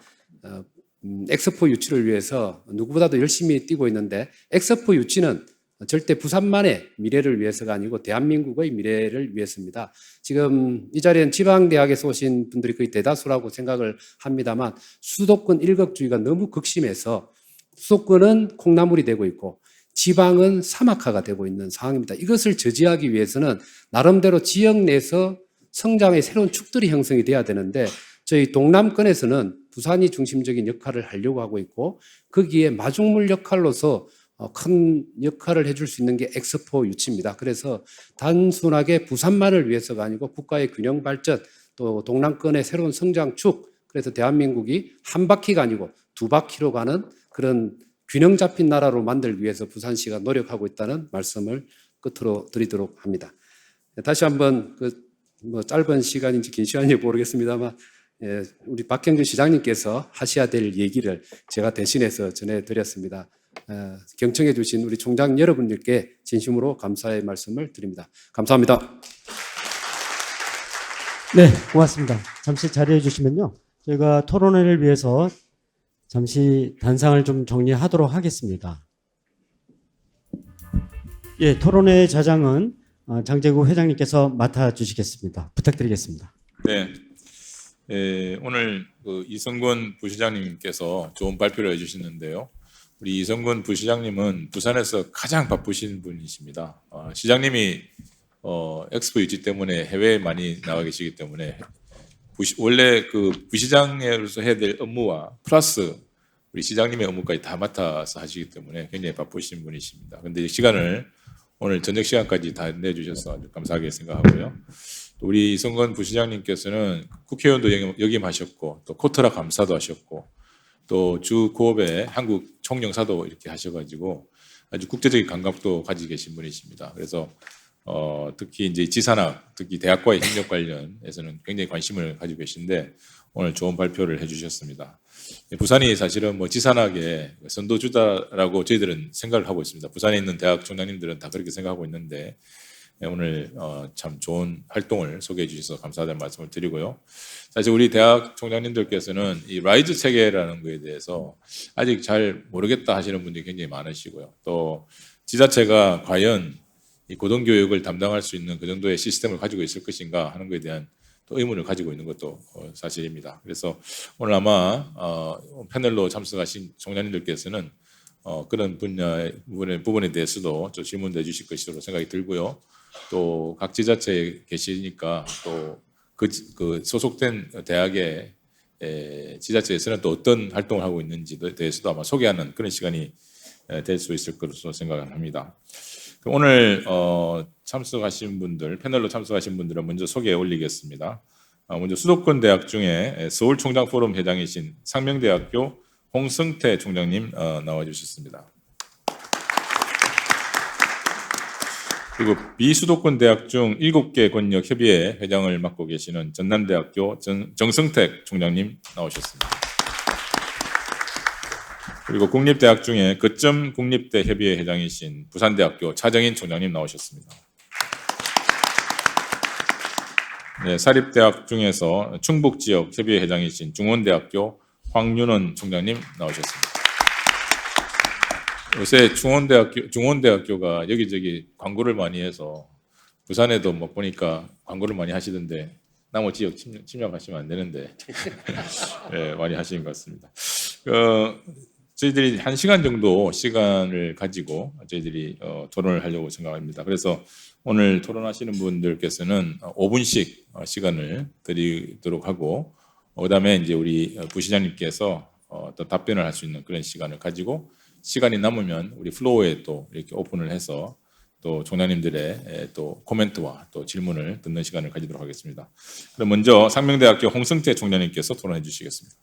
[SPEAKER 2] 엑스포 유치를 위해서 누구보다도 열심히 뛰고 있는데 엑스포 유치는 절대 부산만의 미래를 위해서가 아니고 대한민국의 미래를 위해서입니다. 지금 이 자리엔 지방대학에서 오신 분들이 거의 대다수라고 생각을 합니다만 수도권 일극주의가 너무 극심해서 수도권은 콩나물이 되고 있고 지방은 사막화가 되고 있는 상황입니다. 이것을 저지하기 위해서는 나름대로 지역 내에서 성장의 새로운 축들이 형성이 돼야 되는데 저희 동남권에서는 부산이 중심적인 역할을 하려고 하고 있고 거기에 마중물 역할로서 큰 역할을 해줄 수 있는 게 엑스포 유치입니다. 그래서 단순하게 부산만을 위해서가 아니고 국가의 균형 발전 또 동남권의 새로운 성장축 그래서 대한민국이 한 바퀴가 아니고 두 바퀴로 가는 그런 균형 잡힌 나라로 만들기 위해서 부산시가 노력하고 있다는 말씀을 끝으로 드리도록 합니다. 다시 한번 뭐 짧은 시간인지 긴 시간인지 모르겠습니다만 우리 박형준 시장님께서 하셔야 될 얘기를 제가 대신해서 전해드렸습니다. 경청해 주신 우리 총장 여러분들께 진심으로 감사의 말씀을 드립니다. 감사합니다.
[SPEAKER 1] 네, 고맙습니다. 잠시 자리해 주시면요. 저희가 토론회를 위해서 잠시 단상을 좀 정리하도록 하겠습니다. 예, 토론회 자장은 장재구 회장님께서 맡아주시겠습니다. 부탁드리겠습니다.
[SPEAKER 3] 네, 오늘 이성근 부시장님께서 좋은 발표를 해주셨는데요. 우리 이성근 부시장님은 부산에서 가장 바쁘신 분이십니다. 시장님이 엑스포 유치 때문에 해외에 많이 나와 계시기 때문에 원래 그 부시장으로서 해야 될 업무와 플러스 우리 시장님의 업무까지 다 맡아서 하시기 때문에 굉장히 바쁘신 분이십니다. 그런데 시간을 오늘 저녁 시간까지 다 내주셔서 아주 감사하게 생각하고요. 또 우리 이성근 부시장님께서는 국회의원도 역임하셨고 또 코트라 감사도 하셨고 또 주 고업에 한국 총영사도 이렇게 하셔가지고 아주 국제적인 감각도 가지고 계신 분이십니다. 그래서 특히 이제 지산학, 특히 대학과의 협력 관련해서는 굉장히 관심을 가지고 계신데 오늘 좋은 발표를 해주셨습니다. 부산이 사실은 뭐 지산학의 선도주다라고 저희들은 생각을 하고 있습니다. 부산에 있는 대학 총장님들은 다 그렇게 생각하고 있는데 오늘 참 좋은 활동을 소개해 주셔서 감사하다는 말씀을 드리고요. 사실 우리 대학 총장님들께서는 이 라이즈 체계라는 거에 대해서 아직 잘 모르겠다 하시는 분들이 굉장히 많으시고요. 또 지자체가 과연 이 고등교육을 담당할 수 있는 그 정도의 시스템을 가지고 있을 것인가 하는 것에 대한 또 의문을 가지고 있는 것도 사실입니다. 그래서 오늘 아마 패널로 참석하신 총장님들께서는 그런 부분에 대해서도 좀 질문도 해주실 것으로 생각이 들고요. 또 각 지자체에 계시니까 또 그 소속된 대학의 지자체에서는 또 어떤 활동을 하고 있는지에 대해서도 아마 소개하는 그런 시간이 될 수 있을 것으로 생각을 합니다. 오늘 참석하신 분들, 패널로 참석하신 분들은 먼저 소개해 올리겠습니다. 먼저 수도권 대학 중에 서울총장포럼 회장이신 상명대학교 홍성태 총장님 나와 주셨습니다. 그리고 비수도권 대학 중 7개 권역 협의회 회장을 맡고 계시는 전남대학교 정성택 총장님 나오셨습니다. 그리고 국립대학 중에 거점 국립대 협의회 회장이신 부산대학교 차정인 총장님 나오셨습니다. 네, 사립대학 중에서 충북지역 협의회 회장이신 중원대학교 황윤원 총장님 나오셨습니다. 요새 중원대학교가 여기저기 광고를 많이 해서 부산에도 뭐 보니까 광고를 많이 하시던데 나머지 지역 침략하시면 안 되는데 네, 많이 하시는 것 같습니다. 저희들이 1시간 정도 시간을 가지고 저희들이 토론을 하려고 생각합니다. 그래서 오늘 토론하시는 분들께서는 5분씩 시간을 드리도록 하고 그다음에 이제 우리 부시장님께서 또 답변을 할 수 있는 그런 시간을 가지고 시간이 남으면 우리 플로어에 또 이렇게 오픈을 해서 또 총장님들의 또 코멘트와 또 질문을 듣는 시간을 가지도록 하겠습니다. 그럼 먼저 상명대학교 홍승태 총장님께서 토론해 주시겠습니다.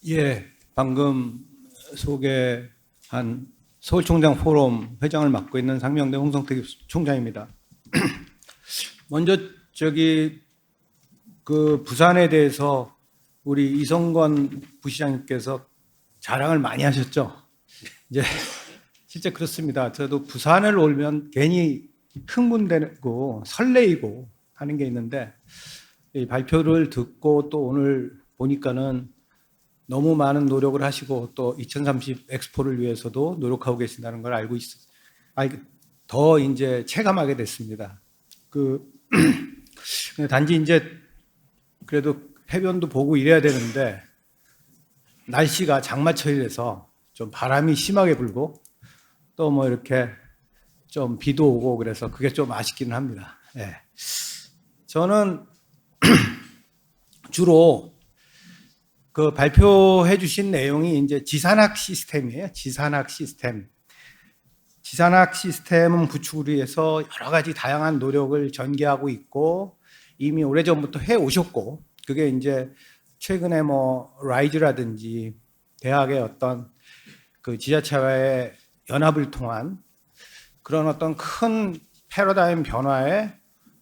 [SPEAKER 4] 예, 방금 소개한 서울총장 포럼 회장을 맡고 있는 상명대 홍성택 총장입니다. 먼저 그 부산에 대해서 우리 이성건 부시장님께서 자랑을 많이 하셨죠. 이제 실제 그렇습니다. 저도 부산을 오면 괜히 흥분되고 설레이고 하는 게 있는데 이 발표를 듣고 또 오늘 보니까는 너무 많은 노력을 하시고 또 2030 엑스포를 위해서도 노력하고 계신다는 걸 더 이제 체감하게 됐습니다. 단지 이제 그래도 해변도 보고 이래야 되는데 날씨가 장마철이라서 좀 바람이 심하게 불고 또 뭐 이렇게 좀 비도 오고 그래서 그게 좀 아쉽기는 합니다. 예. 저는 주로 그 발표해 주신 내용이 이제 지산학 시스템이에요. 지산학 시스템. 지산학 시스템은 구축을 위해서 여러 가지 다양한 노력을 전개하고 있고 이미 오래전부터 해 오셨고 그게 이제 최근에 뭐 라이즈라든지 대학의 어떤 그 지자체와의 연합을 통한 그런 어떤 큰 패러다임 변화에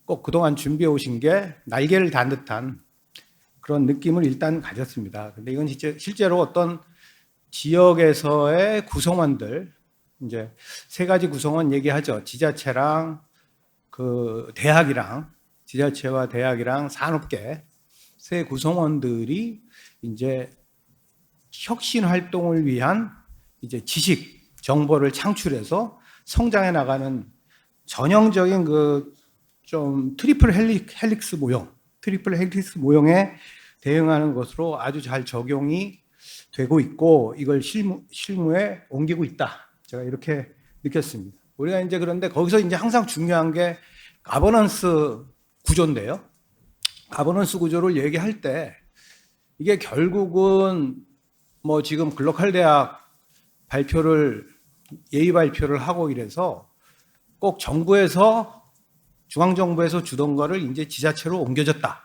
[SPEAKER 4] 꼭 그동안 준비해 오신 게 날개를 단 듯한 그런 느낌을 일단 가졌습니다. 근데 이건 실제로 어떤 지역에서의 구성원들, 이제 세 가지 구성원 얘기하죠. 지자체랑 그 대학이랑, 지자체와 대학이랑 산업계 세 구성원들이 이제 혁신 활동을 위한 이제 지식, 정보를 창출해서 성장해 나가는 전형적인 그 좀 트리플 헬릭스 모형에 대응하는 것으로 아주 잘 적용이 되고 있고 이걸 실무에 옮기고 있다. 제가 이렇게 느꼈습니다. 우리가 이제 그런데 거기서 이제 항상 중요한 게 가버넌스 구조인데요. 가버넌스 구조를 얘기할 때 이게 결국은 뭐 지금 글로컬 대학 예의 발표를 하고 이래서 꼭 중앙정부에서 주던 거를 이제 지자체로 옮겨졌다.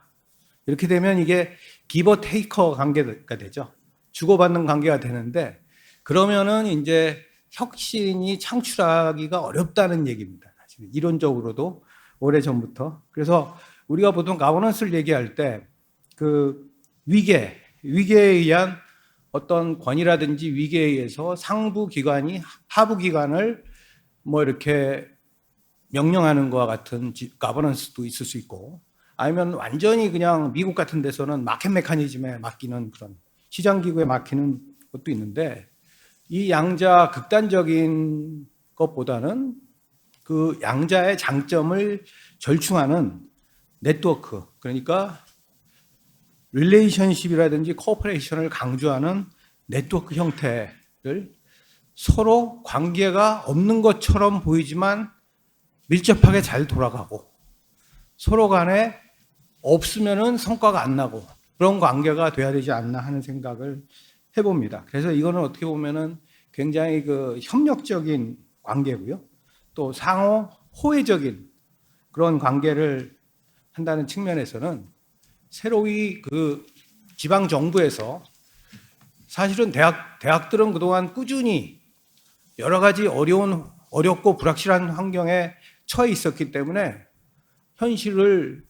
[SPEAKER 4] 이렇게 되면 이게 기버 테이커 관계가 되죠. 주고받는 관계가 되는데 그러면은 이제 혁신이 창출하기가 어렵다는 얘기입니다. 사실 이론적으로도 오래전부터. 그래서 우리가 보통 가버넌스를 얘기할 때 그 위계에 의한 어떤 권위라든지 위계에 의해서 상부 기관이 하부 기관을 뭐 이렇게 명령하는 것과 같은 가버넌스도 있을 수 있고 아니면 완전히 그냥 미국 같은 데서는 마켓 메커니즘에 맡기는 그런 시장 기구에 맡기는 것도 있는데 이 양자 극단적인 것보다는 그 양자의 장점을 절충하는 네트워크 그러니까 릴레이션십이라든지 코퍼레이션을 강조하는 네트워크 형태를 서로 관계가 없는 것처럼 보이지만 밀접하게 잘 돌아가고 서로 간에 없으면은 성과가 안 나고 그런 관계가 돼야 되지 않나 하는 생각을 해봅니다. 그래서 이거는 어떻게 보면은 굉장히 그 협력적인 관계고요. 또 상호 호혜적인 그런 관계를 한다는 측면에서는 새로이 그 지방 정부에서 사실은 대학들은 그동안 꾸준히 여러 가지 어렵고 불확실한 환경에 처해 있었기 때문에 현실을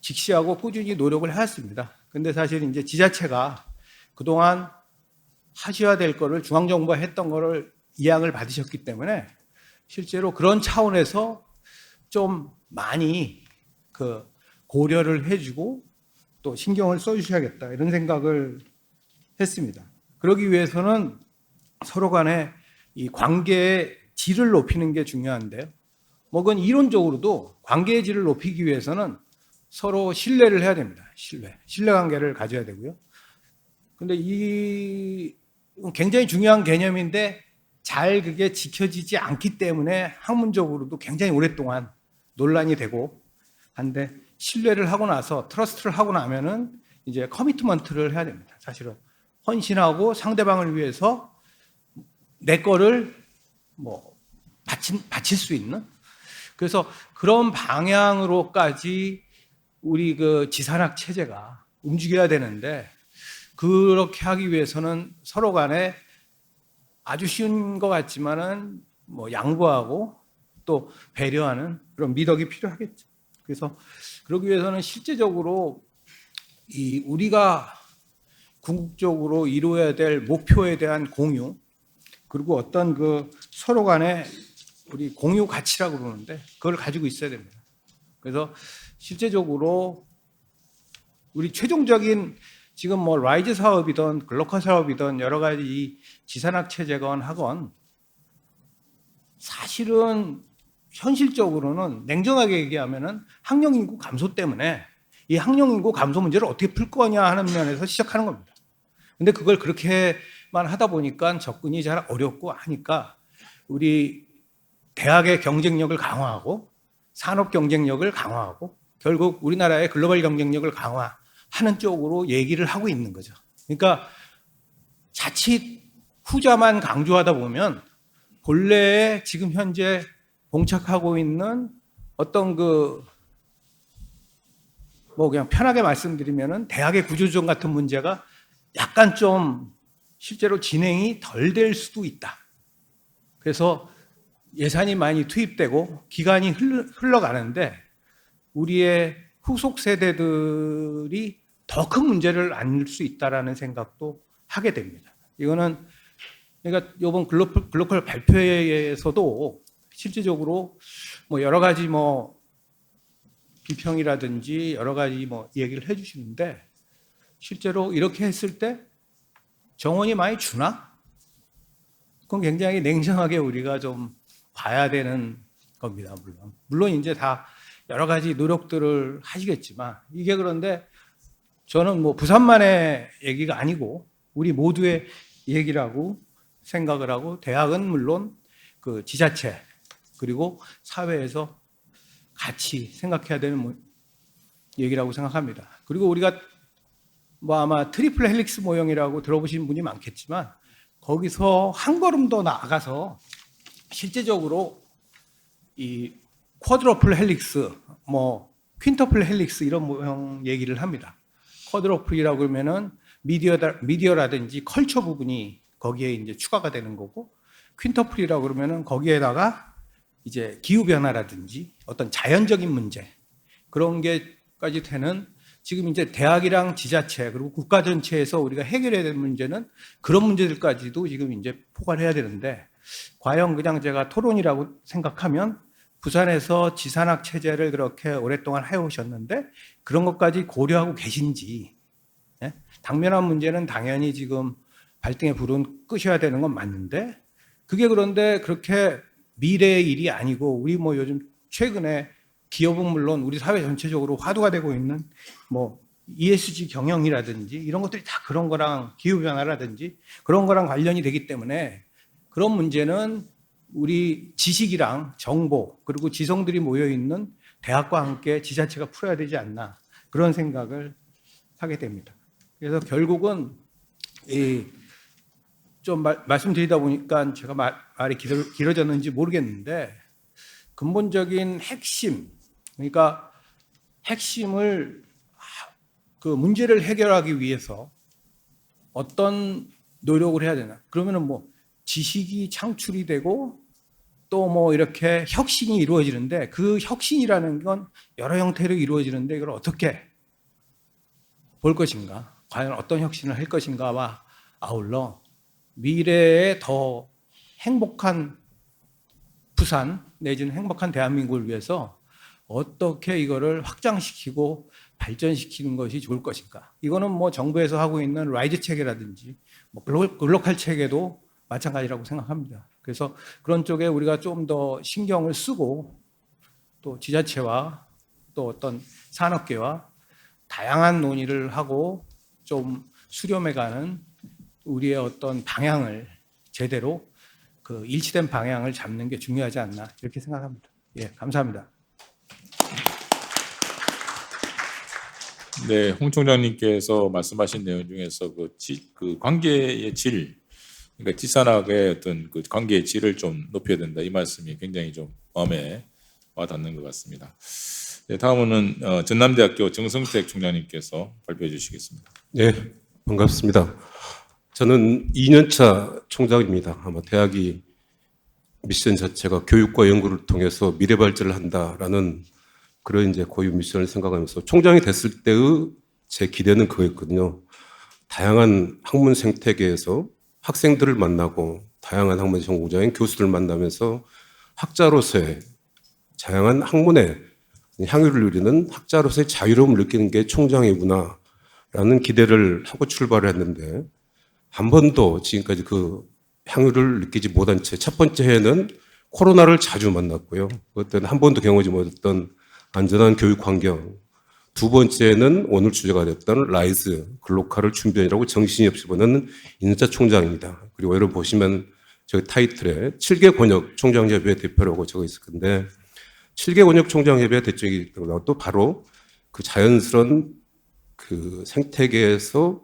[SPEAKER 4] 직시하고 꾸준히 노력을 해왔습니다. 근데 사실 이제 지자체가 그동안 하셔야 될 거를 중앙정부가 했던 거를 이양을 받으셨기 때문에 실제로 그런 차원에서 좀 많이 그 고려를 해주고 또 신경을 써주셔야겠다 이런 생각을 했습니다. 그러기 위해서는 서로 간에 이 관계의 질을 높이는 게 중요한데요. 뭐 그건 이론적으로도 관계의 질을 높이기 위해서는 서로 신뢰를 해야 됩니다. 신뢰 관계를 가져야 되고요. 근데 이 굉장히 중요한 개념인데 잘 그게 지켜지지 않기 때문에 학문적으로도 굉장히 오랫동안 논란이 되고 한데 신뢰를 하고 나서 트러스트를 하고 나면은 이제 커미트먼트를 해야 됩니다. 사실은 헌신하고 상대방을 위해서 내 거를 뭐 바칠 수 있는, 그래서 그런 방향으로까지 우리 그 지산학 체제가 움직여야 되는데, 그렇게 하기 위해서는 서로 간에 아주 쉬운 것 같지만은 뭐 양보하고 또 배려하는 그런 미덕이 필요하겠죠. 그래서 그러기 위해서는 실제적으로 이 우리가 궁극적으로 이루어야 될 목표에 대한 공유, 그리고 어떤 그 서로 간에 우리 공유 가치라고 그러는데 그걸 가지고 있어야 됩니다. 그래서 실제적으로 우리 최종적인 지금 뭐 라이즈 사업이든 글로컬 사업이든 여러 가지 이 지산학 체제건 하건 사실은 현실적으로는 냉정하게 얘기하면은 학령 인구 감소 때문에 이 학령 인구 감소 문제를 어떻게 풀 거냐 하는 면에서 시작하는 겁니다. 근데 그걸 그렇게만 하다 보니까 접근이 잘 어렵고 하니까 우리 대학의 경쟁력을 강화하고 산업 경쟁력을 강화하고 결국 우리나라의 글로벌 경쟁력을 강화하는 쪽으로 얘기를 하고 있는 거죠. 그러니까 자칫 후자만 강조하다 보면 본래에 지금 현재 봉착하고 있는 어떤 그 뭐 그냥 편하게 말씀드리면은 대학의 구조조정 같은 문제가 약간 좀 실제로 진행이 덜 될 수도 있다. 그래서 예산이 많이 투입되고 기간이 흘러가는데 우리의 후속 세대들이 더 큰 문제를 안을 수 있다라는 생각도 하게 됩니다. 이거는 그러니까 이번 글로컬 발표회에서도 실질적으로 뭐 여러 가지 뭐 비평이라든지 여러 가지 뭐 얘기를 해주시는데 실제로 이렇게 했을 때 정원이 많이 주나? 그건 굉장히 냉정하게 우리가 좀 봐야 되는 겁니다. 물론 이제 다 여러 가지 노력들을 하시겠지만 이게 그런데 저는 뭐 부산만의 얘기가 아니고 우리 모두의 얘기라고 생각을 하고 대학은 물론 그 지자체 그리고 사회에서 같이 생각해야 되는 얘기라고 생각합니다. 그리고 우리가 뭐 아마 트리플 헬릭스 모형이라고 들어보신 분이 많겠지만 거기서 한 걸음 더 나아가서 실제적으로 이 쿼드러플 헬릭스, 뭐 퀸터플 헬릭스 이런 모형 얘기를 합니다. 쿼드러플이라고 그러면은 미디어라든지 컬처 부분이 거기에 이제 추가가 되는 거고, 퀸터플이라고 그러면은 거기에다가 이제 기후 변화라든지 어떤 자연적인 문제 그런 게까지 되는, 지금 이제 대학이랑 지자체 그리고 국가 전체에서 우리가 해결해야 될 문제는 그런 문제들까지도 지금 이제 포괄해야 되는데, 과연 그냥 제가 토론이라고 생각하면 부산에서 지산학 체제를 그렇게 오랫동안 해오셨는데 그런 것까지 고려하고 계신지, 예? 당면한 문제는 당연히 지금 발등에 불은 끄셔야 되는 건 맞는데 그게 그런데 그렇게 미래의 일이 아니고 우리 뭐 요즘 최근에 기업은 물론 우리 사회 전체적으로 화두가 되고 있는 뭐 ESG 경영이라든지 이런 것들이 다 그런 거랑 기후변화라든지 그런 거랑 관련이 되기 때문에 그런 문제는 우리 지식이랑 정보 그리고 지성들이 모여있는 대학과 함께 지자체가 풀어야 되지 않나 그런 생각을 하게 됩니다. 그래서 결국은 좀 말씀드리다 보니까 제가 말이 길어졌는지 모르겠는데 근본적인 핵심, 그러니까 핵심을 그 문제를 해결하기 위해서 어떤 노력을 해야 되나? 그러면은 뭐 지식이 창출이 되고 또 뭐 이렇게 혁신이 이루어지는데 그 혁신이라는 건 여러 형태로 이루어지는데 이걸 어떻게 볼 것인가? 과연 어떤 혁신을 할 것인가와 아울러 미래에 더 행복한 부산 내지는 행복한 대한민국을 위해서 어떻게 이거를 확장시키고 발전시키는 것이 좋을 것인가. 이거는 뭐 정부에서 하고 있는 라이즈 체계라든지 뭐 글로컬 체계도 마찬가지라고 생각합니다. 그래서 그런 쪽에 우리가 좀 더 신경을 쓰고 또 지자체와 또 어떤 산업계와 다양한 논의를 하고 좀 수렴해가는 우리의 어떤 방향을 제대로 그 일치된 방향을 잡는 게 중요하지 않나 이렇게 생각합니다. 예, 감사합니다.
[SPEAKER 3] 네, 홍 총장님께서 말씀하신 내용 중에서 그 관계의 질, 그러니까 지산학의 어떤 그 관계의 질을 좀 높여야 된다, 이 말씀이 굉장히 좀 마음에 와닿는 것 같습니다. 네, 다음은 전남대학교 정성택 총장님께서 발표해 주시겠습니다.
[SPEAKER 5] 네, 반갑습니다. 저는 2년차 총장입니다. 아마 대학이 미션 자체가 교육과 연구를 통해서 미래 발전을 한다라는 그런 이제 고유 미션을 생각하면서 총장이 됐을 때의 제 기대는 그거였거든요. 다양한 학문 생태계에서 학생들을 만나고 다양한 학문 전공자인 교수들을 만나면서 학자로서의 다양한 학문의 향유를 누리는 학자로서의 자유로움을 느끼는 게 총장이구나라는 기대를 하고 출발을 했는데 한 번도 지금까지 그 향유를 느끼지 못한 채 첫 번째 해에는 코로나를 자주 만났고요. 그때는 한 번도 경험하지 못했던 안전한 교육 환경. 두 번째는 오늘 주제가 됐던 라이즈 글로컬을 준비하느라고 정신이 없이 보는 인사 총장입니다. 그리고 여러분 보시면 저기 타이틀에 7개 권역 총장협의회 대표라고 적어 있을 건데 7개 권역 총장협의회 대표이기 때문에 또 바로 그 자연스러운 그 생태계에서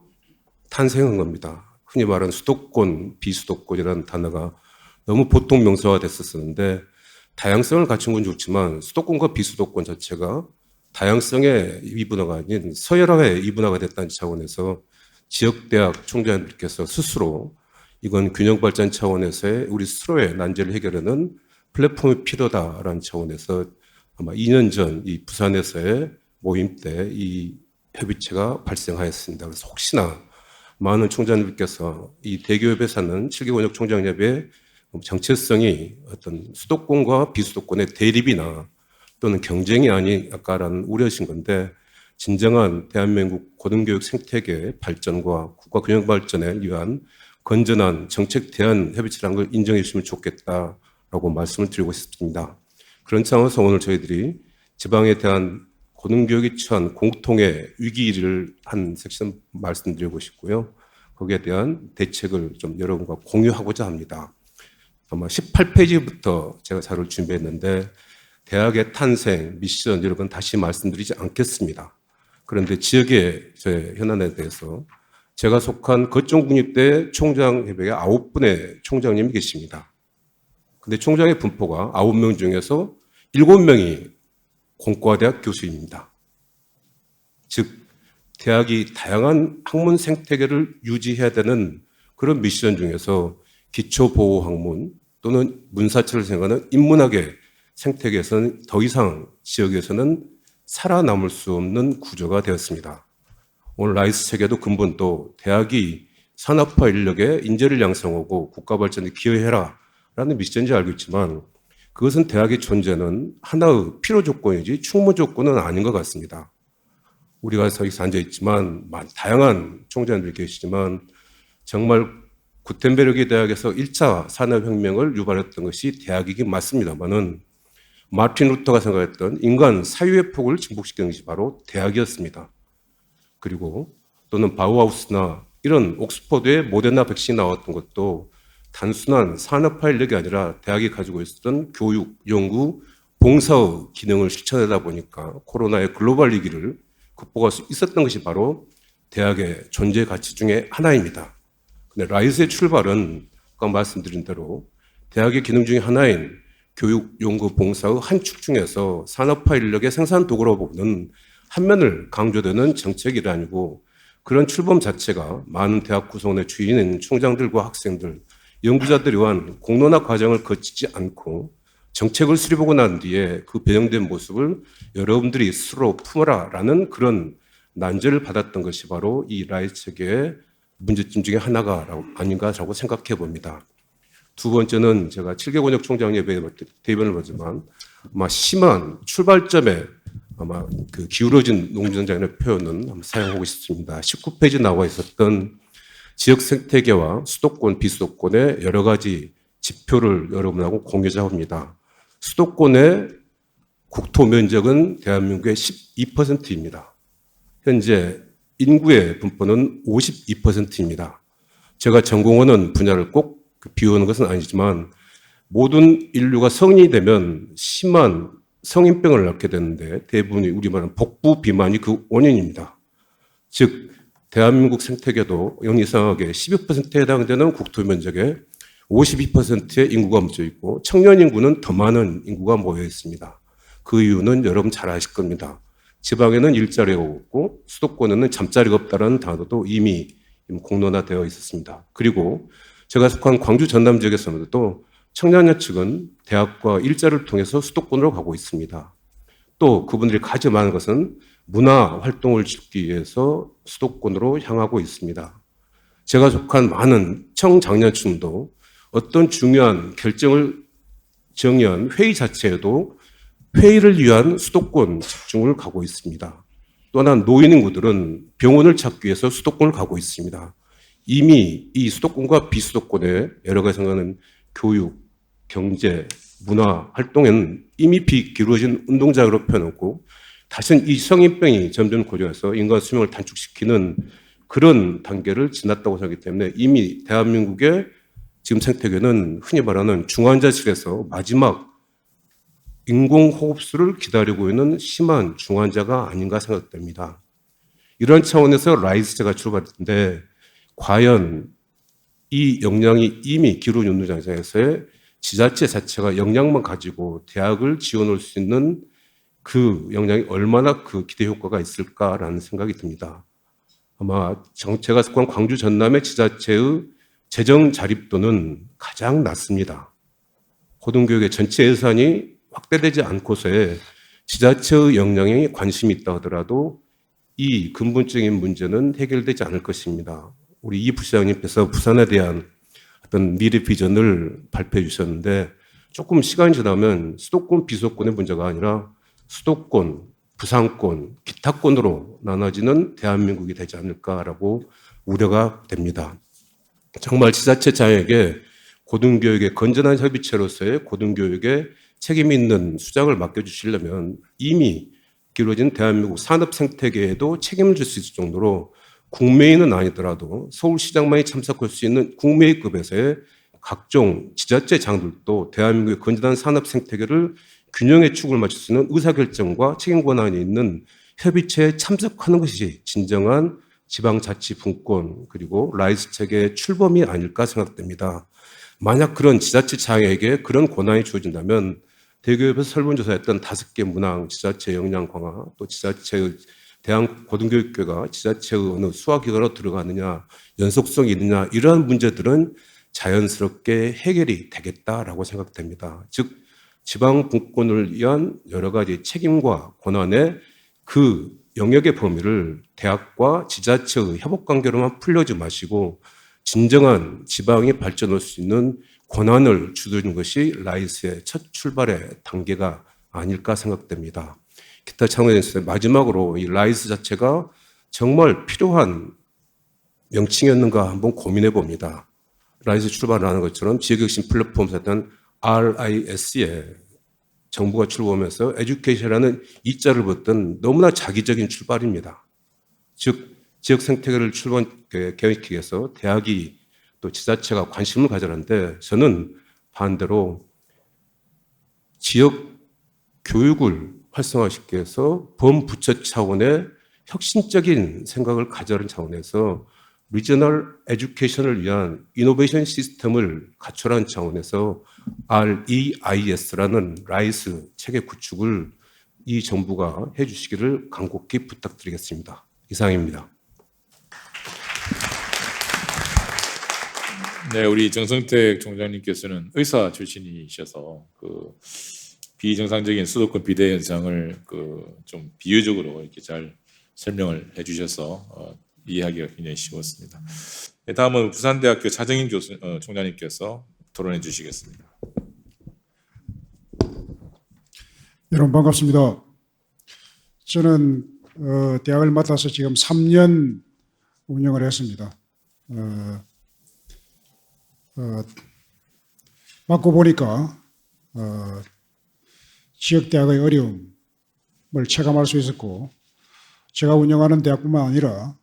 [SPEAKER 5] 탄생한 겁니다. 흔히 말하는 수도권, 비수도권이라는 단어가 너무 보통 명사화 됐었는데 다양성을 갖춘 건 좋지만 수도권과 비수도권 자체가 다양성의 이분화가 아닌 서열화의 이분화가 됐다는 차원에서 지역대학 총장님께서 스스로 이건 균형 발전 차원에서의 우리 스스로의 난제를 해결하는 플랫폼이 필요하다라는 차원에서 아마 2년 전 이 부산에서의 모임 때 이 협의체가 발생하였습니다. 그래서 혹시나 많은 총장님께서 이 대교협에 사는 7개 권역 총장협의 정체성이 어떤 수도권과 비수도권의 대립이나 또는 경쟁이 아닐까라는 우려신 건데 진정한 대한민국 고등교육 생태계 발전과 국가 균형 발전에 위한 건전한 정책 대안 협의체라는 걸 인정해 주시면 좋겠다라고 말씀을 드리고 싶습니다. 그런 차원에서 오늘 저희들이 지방에 대한 고등교육이 처한 공통의 위기를 한 섹션 말씀드리고 싶고요. 거기에 대한 대책을 좀 여러분과 공유하고자 합니다. 아마 18페이지부터 제가 자료를 준비했는데 대학의 탄생, 미션 이런 건 다시 말씀드리지 않겠습니다. 그런데 지역의 저의 현안에 대해서 제가 속한 거점국립대 총장협의회 9분의 총장님이 계십니다. 근데 총장의 분포가 9명 중에서 7명이 공과대학 교수입니다. 즉 대학이 다양한 학문 생태계를 유지해야 되는 그런 미션 중에서 기초보호학문 또는 문사철을 생각하는 인문학의 생태계에서는 더 이상 지역에서는 살아남을 수 없는 구조가 되었습니다. 오늘 라이스 체계도 근본도 대학이 산업화 인력의 인재를 양성하고 국가 발전에 기여해라 라는 미션인지 알고 있지만 그것은 대학의 존재는 하나의 필요 조건이지 충분 조건은 아닌 것 같습니다. 우리가 여기서 앉아있지만 다양한 총장님들이 계시지만 정말 구텐베르크 대학에서 1차 산업혁명을 유발했던 것이 대학이긴 맞습니다만은 마틴 루터가 생각했던 인간 사유의 폭을 증폭시키는 것이 바로 대학이었습니다. 그리고 또는 바우하우스나 이런 옥스퍼드의 모데나 백신이 나왔던 것도 단순한 산업화 인력이 아니라 대학이 가지고 있었던 교육, 연구, 봉사의 기능을 실천하다 보니까 코로나의 글로벌 위기를 극복할 수 있었던 것이 바로 대학의 존재 가치 중에 하나입니다. 근데 라이즈의 출발은 아까 말씀드린 대로 대학의 기능 중에 하나인 교육, 연구, 봉사의 한 축 중에서 산업화 인력의 생산 도구로 보는 한 면을 강조되는 정책이 아니고 그런 출범 자체가 많은 대학 구성원의 주인인 총장들과 학생들, 연구자들이 위한 공론화 과정을 거치지 않고 정책을 수립하고 난 뒤에 그 배정된 모습을 여러분들이 스스로 품어라라는 그런 난제를 받았던 것이 바로 이 라이즈 체계의 문제점 중에 하나가 아닌가라고 생각해 봅니다. 두 번째는 제가 7개 권역 총장협의회 대변을 보지만 아마 심한 출발점에 아마 그 기울어진 농정장의 표현은 한번 사용하고 싶습니다. 19페이지 나와 있었던 지역 생태계와 수도권, 비수도권의 여러 가지 지표를 여러분하고 공유자 합니다. 수도권의 국토 면적은 대한민국의 12%입니다. 현재 인구의 분포는 52%입니다. 제가 전공하는 분야를 꼭 비우는 것은 아니지만 모든 인류가 성인이 되면 심한 성인병을 낳게 되는데 대부분이 우리 말하는 복부 비만이 그 원인입니다. 즉 대한민국 생태계도 이상하게 12%에 해당되는 국토 면적에 52%의 인구가 묻혀 있고 청년 인구는 더 많은 인구가 모여 있습니다. 그 이유는 여러분 잘 아실 겁니다. 지방에는 일자리가 없고 수도권에는 잠자리가 없다는 단어도 이미 공론화되어 있었습니다. 그리고 제가 속한 광주 전남 지역에서도 청년 측은 대학과 일자리를 통해서 수도권으로 가고 있습니다. 또 그분들이 가장 많은 것은 문화 활동을 짓기 위해서 수도권으로 향하고 있습니다. 제가 속한 많은 청장년층도 어떤 중요한 결정을 정의한 회의 자체에도 회의를 위한 수도권 집중을 가고 있습니다. 또 하나 노인 인구들은 병원을 찾기 위해서 수도권을 가고 있습니다. 이미 이 수도권과 비수도권의 여러 가지 생각하는 교육, 경제, 문화 활동에는 이미 비기울어진 운동장으로 펴놓고 다시는 이 성인병이 점점 고조해서 인간 수명을 단축시키는 그런 단계를 지났다고 생각하기 때문에 이미 대한민국의 지금 생태계는 흔히 말하는 중환자실에서 마지막 인공호흡수를 기다리고 있는 심한 중환자가 아닌가 생각됩니다. 이런 차원에서 라이스제가 출발했는데 과연 이 역량이 이미 기울어진 운동장에서의 지자체 자체가 역량만 가지고 대학을 지원할 수 있는 그 역량이 얼마나 그 기대 효과가 있을까라는 생각이 듭니다. 아마 제가 속한 광주 전남의 지자체의 재정 자립도는 가장 낮습니다. 고등교육의 전체 예산이 확대되지 않고서의 지자체의 역량에 관심이 있다 하더라도 이 근본적인 문제는 해결되지 않을 것입니다. 우리 이 부시장님께서 부산에 대한 어떤 미래 비전을 발표해 주셨는데 조금 시간이 지나면 수도권, 비수도권의 문제가 아니라 수도권, 부산권, 기타권으로 나눠지는 대한민국이 되지 않을까라고 우려가 됩니다. 정말 지자체 장에게 고등교육의 건전한 협의체로서의 고등교육에 책임 있는 수장을 맡겨주시려면 이미 기울어진 대한민국 산업 생태계에도 책임을 질 수 있을 정도로 국매인은 아니더라도 서울시장만이 참석할 수 있는 국매급에서의 각종 지자체 장들도 대한민국의 건전한 산업 생태계를 균형의 축을 맞출 수 있는 의사결정과 책임 권한이 있는 협의체에 참석하는 것이 진정한 지방자치분권 그리고 라이스 체계의 출범이 아닐까 생각됩니다. 만약 그런 지자체 장에게 그런 권한이 주어진다면 대교협에서 설문조사했던 5개 문항, 지자체 역량 강화, 또 지자체의 대한고등교육교가 지자체의 어느 수학기관으로 들어가느냐, 연속성이 있느냐 이러한 문제들은 자연스럽게 해결이 되겠다라고 생각됩니다. 즉 지방분권을 위한 여러 가지 책임과 권한의 그 영역의 범위를 대학과 지자체의 협업관계로만 풀려지 마시고 진정한 지방이 발전할 수 있는 권한을 주는 것이 라이스의 첫 출발의 단계가 아닐까 생각됩니다. 기타 차원에서 마지막으로 이 라이스 자체가 정말 필요한 명칭이었는가 한번 고민해 봅니다. 라이스 출발을 하는 것처럼 지역혁신 플랫폼에서 했던 RIS에 정부가 출범하면서 에듀케이션이라는 이자를 붙든 너무나 자기적인 출발입니다. 즉 지역 생태계를 계획하기 위해서 대학이 또 지자체가 관심을 가져라는데 저는 반대로 지역 교육을 활성화시키기 위해서 범부처 차원의 혁신적인 생각을 가져라는 차원에서 리저널 에듀케이션을 위한 이노베이션 시스템을 갖추라는 차원에서 REIS라는 라이스 체계 구축을 이 정부가 해주시기를 간곡히 부탁드리겠습니다. 이상입니다.
[SPEAKER 3] 네, 우리 정성택 총장님께서는 의사 출신이셔서 그 비정상적인 수도권 비대 현상을 그 좀 비유적으로 이렇게 잘 설명을 해주셔서 이해하기가 굉장히 쉬웠습니다. 네, 다음은 부산대학교 차정인 총장님께서 토론해 주시겠습니다.
[SPEAKER 6] 여러분 반갑습니다. 저는 대학을 맡아서 지금 3년 운영을 했습니다. 맡고 보니까 지역 대학의 어려움을 체감할 수 있었고 제가 운영하는 대학뿐만 아니라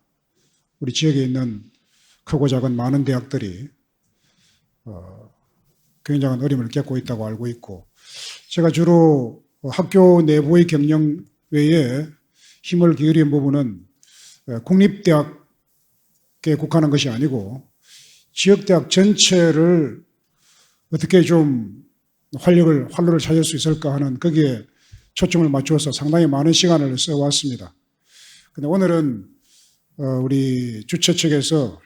[SPEAKER 6] 우리 지역에 있는 크고 작은 많은 대학들이 굉장한 어려움을 겪고 있다고 알고 있고 제가 주로 학교 내부의 경영 외에 힘을 기울인 부분은 국립대학에 국한한 것이 아니고 지역대학 전체를 어떻게 좀 활로를 찾을 수 있을까 하는 거기에 초점을 맞추어서 상당히 많은 시간을 써왔습니다. 근데 오늘은 우리 주최 측에서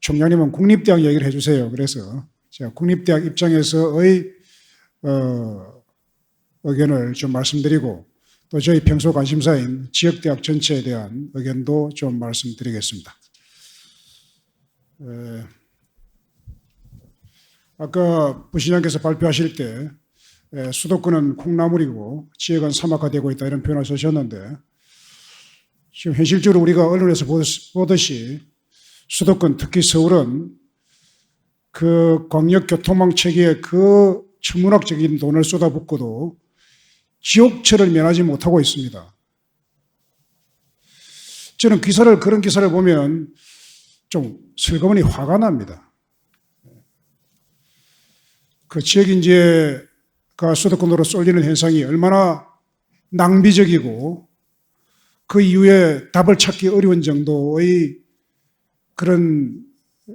[SPEAKER 6] 총장님은 국립대학 얘기를 해주세요. 그래서 제가 국립대학 입장에서의 의견을 좀 말씀드리고 또 저희 평소 관심사인 지역대학 전체에 대한 의견도 좀 말씀드리겠습니다. 아까 부시장께서 발표하실 때 수도권은 콩나물이고 지역은 사막화되고 있다 이런 표현을 쓰셨는데 지금 현실적으로 우리가 언론에서 보듯이 수도권 특히 서울은 그 광역교통망 체계에 그 천문학적인 돈을 쏟아붓고도 지옥철을 면하지 못하고 있습니다. 저는 그런 기사를 보면 좀 슬그머니 화가 납니다. 그 지역인재가 수도권으로 쏠리는 현상이 얼마나 낭비적이고 그 이후에 답을 찾기 어려운 정도의 그런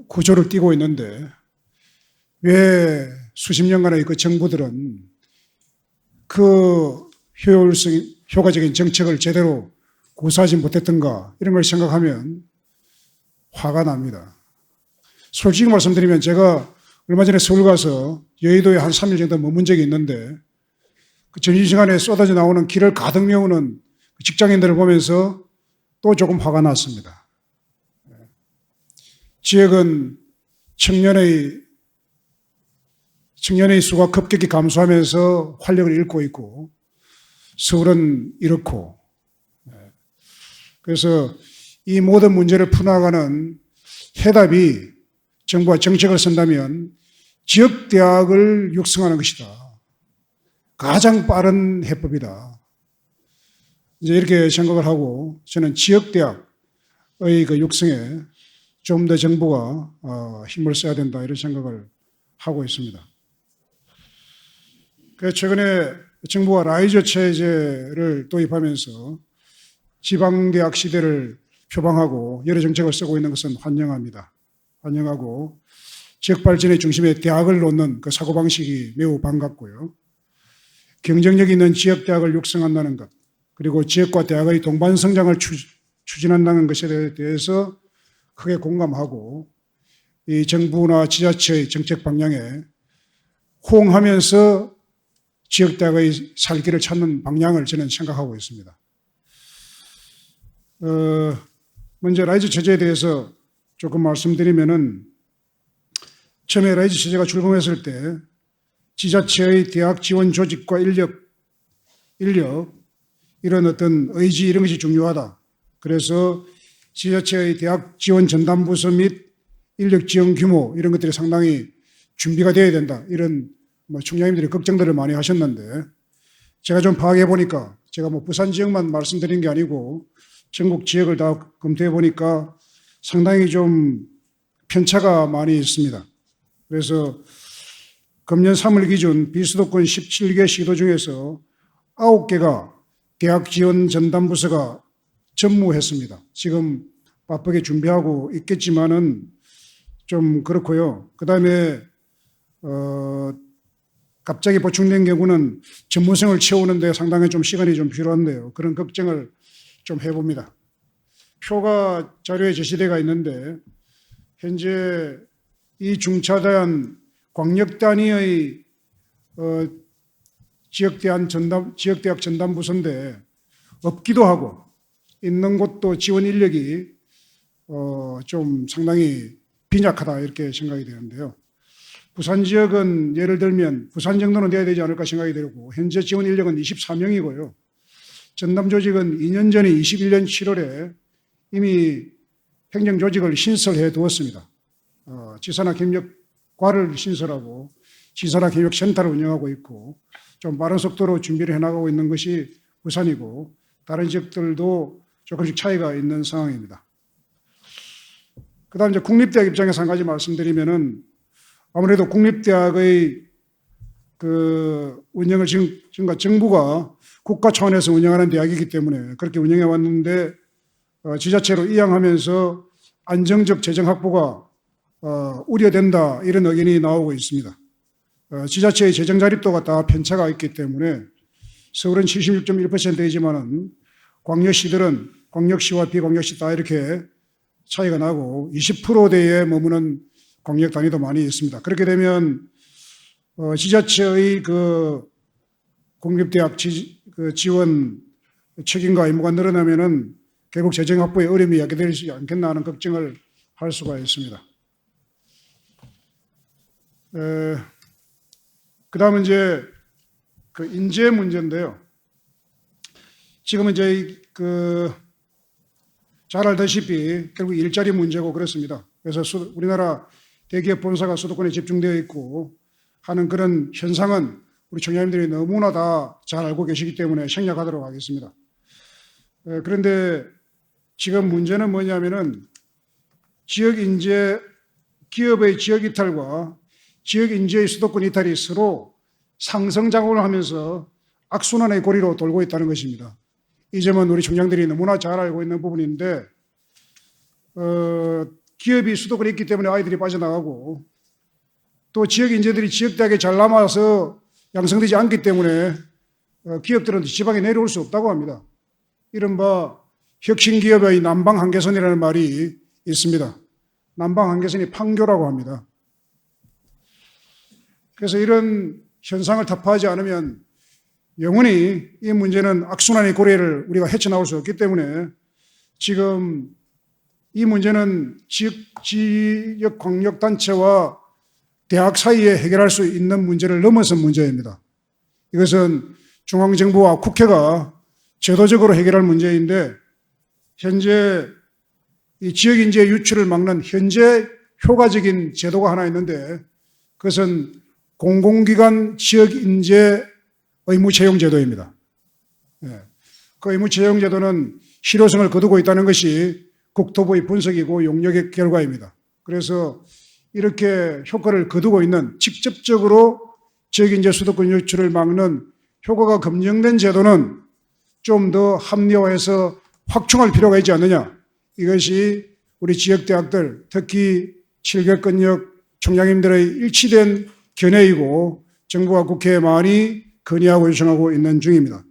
[SPEAKER 6] 구조를 띠고 있는데 왜 수십 년간의 그 정부들은 그 효과적인 정책을 제대로 구사하지 못했던가 이런 걸 생각하면 화가 납니다. 솔직히 말씀드리면 제가 얼마 전에 서울 가서 여의도에 한 3일 정도 머문 적이 있는데 그 점심시간에 쏟아져 나오는 길을 가득 메우는 직장인들을 보면서 또 조금 화가 났습니다. 지역은 청년의 수가 급격히 감소하면서 활력을 잃고 있고 서울은 이렇고 그래서 이 모든 문제를 풀어나가는 해답이 정부가 정책을 쓴다면 지역대학을 육성하는 것이다. 가장 빠른 해법이다. 이제 이렇게 생각을 하고 저는 지역대학의 그 육성에 좀 더 정부가 힘을 써야 된다 이런 생각을 하고 있습니다. 그래서 최근에 정부가 라이저 체제를 도입하면서 지방대학 시대를 표방하고 여러 정책을 쓰고 있는 것은 환영합니다. 환영하고 지역 발전의 중심에 대학을 놓는 그 사고방식이 매우 반갑고요. 경쟁력 있는 지역대학을 육성한다는 것, 그리고 지역과 대학의 동반 성장을 추진한다는 것에 대해서 크게 공감하고 이 정부나 지자체의 정책 방향에 호응하면서 지역대학의 살 길을 찾는 방향을 저는 생각하고 있습니다. 먼저 라이즈 체제에 대해서 조금 말씀드리면은 처음에 라이즈 체제가 출범했을 때 지자체의 대학 지원 조직과 인력 이런 어떤 의지 이런 것이 중요하다. 그래서 지자체의 대학 지원 전담부서 및 인력 지원 규모 이런 것들이 상당히 준비가 되어야 된다. 이런 총장님들이 걱정들을 많이 하셨는데 제가 좀 파악해 보니까 제가 부산 지역만 말씀드린 게 아니고 전국 지역을 다 검토해 보니까 상당히 좀 편차가 많이 있습니다. 그래서 금년 3월 기준 비수도권 17개 시도 중에서 9개가 대학 지원 전담부서가 전무했습니다. 지금 바쁘게 준비하고 있겠지만은 좀 그렇고요. 그 다음에 갑자기 보충된 경우는 전문성을 채우는데 상당히 좀 시간이 좀 필요한데요. 그런 걱정을 좀 해봅니다. 표가 자료에 제시되어 있는데 현재 이 중차대한 광역 단위의 지역대학 전담부서인데 없기도 하고 있는 곳도 지원 인력이 좀 상당히 빈약하다 이렇게 생각이 되는데요. 부산 지역은 예를 들면 부산 정도는 돼야 되지 않을까 생각이 들고 현재 지원 인력은 24명이고요. 전담 조직은 2년 전에 21년 7월에 이미 행정조직을 신설해 두었습니다. 지산학협력과를 신설하고 지산학협력센터를 운영하고 있고 좀 빠른 속도로 준비를 해나가고 있는 것이 부산이고 다른 지역들도 조금씩 차이가 있는 상황입니다. 그 다음 이제 국립대학 입장에서 한 가지 말씀드리면은 아무래도 국립대학의 그 운영을 지금까지 정부가 국가 차원에서 운영하는 대학이기 때문에 그렇게 운영해 왔는데 지자체로 이양하면서 안정적 재정 확보가 우려된다 이런 의견이 나오고 있습니다. 지자체의 재정 자립도가 다 편차가 있기 때문에 서울은 76.1%이지만은 광역시들은 광역시와 비광역시 다 이렇게 차이가 나고 20%대에 머무는 광역 단위도 많이 있습니다. 그렇게 되면 지자체의 그 공립대학 지원 책임과 의무가 늘어나면은 결국 재정 확보에 어려움이 야기되지 않겠나 하는 걱정을 할 수가 있습니다. 그 다음은 이제 그 인재 문제인데요. 지금은 이제 잘 알다시피 결국 일자리 문제고 그렇습니다. 그래서 우리나라 대기업 본사가 수도권에 집중되어 있고 하는 그런 현상은 우리 총장님들이 너무나 다 잘 알고 계시기 때문에 생략하도록 하겠습니다. 그런데 지금 문제는 뭐냐면은 기업의 지역 이탈과 지역 인재의 수도권 이탈이 서로 상승작용을 하면서 악순환의 고리로 돌고 있다는 것입니다. 이 점은 우리 총장들이 너무나 잘 알고 있는 부분인데 기업이 수도권에 있기 때문에 아이들이 빠져나가고 또 지역 인재들이 지역대학에 잘 남아서 양성되지 않기 때문에 기업들은 지방에 내려올 수 없다고 합니다. 이른바 혁신기업의 남방한계선이라는 말이 있습니다. 남방한계선이 판교라고 합니다. 그래서 이런 현상을 타파하지 않으면 영원히 이 문제는 악순환의 고리를 우리가 헤쳐나올 수 없기 때문에 지금 이 문제는 지역 광역단체와 대학 사이에 해결할 수 있는 문제를 넘어선 문제입니다. 이것은 중앙정부와 국회가 제도적으로 해결할 문제인데 현재 이 지역인재 유출을 막는 현재 효과적인 제도가 하나 있는데 그것은 공공기관 지역인재 의무채용제도입니다. 그 의무채용제도는 실효성을 거두고 있다는 것이 국토부의 분석이고 용역의 결과입니다. 그래서 이렇게 효과를 거두고 있는 직접적으로 지역인재 수도권 유출을 막는 효과가 검증된 제도는 좀 더 합리화해서 확충할 필요가 있지 않느냐. 이것이 우리 지역대학들 특히 7개권역 총장님들의 일치된 견해이고 정부와 국회에 많이 건의하고 요청하고 있는 중입니다.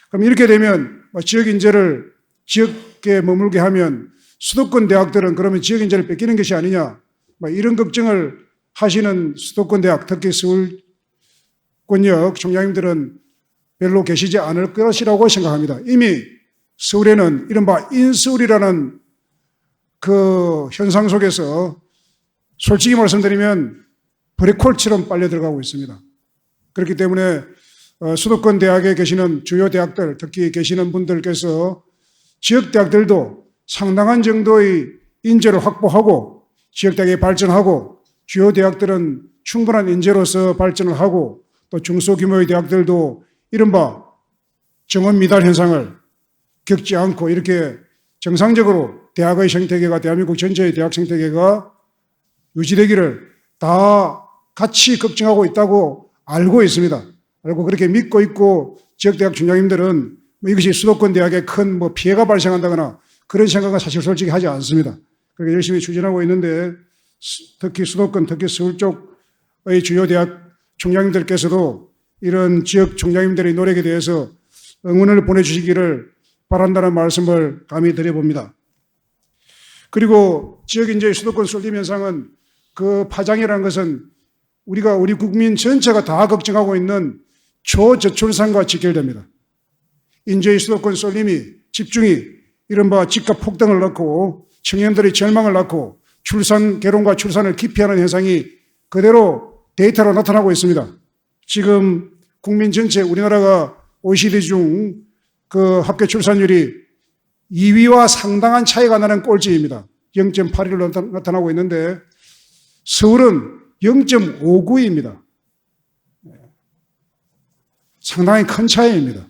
[SPEAKER 6] 그럼 이렇게 되면 지역인재를 지역에 머물게 하면 수도권 대학들은 그러면 지역인재를 뺏기는 것이 아니냐 이런 걱정을 하시는 수도권 대학 특히 서울권역 총장님들은 별로 계시지 않을 것이라고 생각합니다. 이미 서울에는 이른바 인서울이라는 그 현상 속에서 솔직히 말씀드리면 브레콜처럼 빨려 들어가고 있습니다. 그렇기 때문에 수도권 대학에 계시는 주요 대학들 특히 계시는 분들께서 지역 대학들도 상당한 정도의 인재를 확보하고 지역 대학에 발전하고 주요 대학들은 충분한 인재로서 발전을 하고 또 중소규모의 대학들도 이른바 정원 미달 현상을 겪지 않고 이렇게 정상적으로 대학의 생태계가 대한민국 전체의 대학 생태계가 유지되기를 다 같이 걱정하고 있다고 알고 있습니다. 알고 그렇게 믿고 있고 지역대학 총장님들은 이것이 수도권 대학에 큰 피해가 발생한다거나 그런 생각은 사실 솔직히 하지 않습니다. 그렇게 열심히 추진하고 있는데 특히 수도권, 특히 서울 쪽의 주요 대학 총장님들께서도 이런 지역 총장님들의 노력에 대해서 응원을 보내주시기를 바란다는 말씀을 감히 드려봅니다. 그리고 지역인재의 수도권 쏠림 현상은 그 파장이라는 것은 우리 국민 전체가 다 걱정하고 있는 초저출산과 직결됩니다. 인재의 수도권 쏠림이 집중이 이른바 집값 폭등을 낳고 청년들의 절망을 낳고 결혼과 출산을 기피하는 현상이 그대로 데이터로 나타나고 있습니다. 지금 국민 전체 우리나라가 OECD 중 그 합계 출산율이 2위와 상당한 차이가 나는 꼴찌입니다. 0.81로 나타나고 있는데 서울은 0.59입니다. 상당히 큰 차이입니다.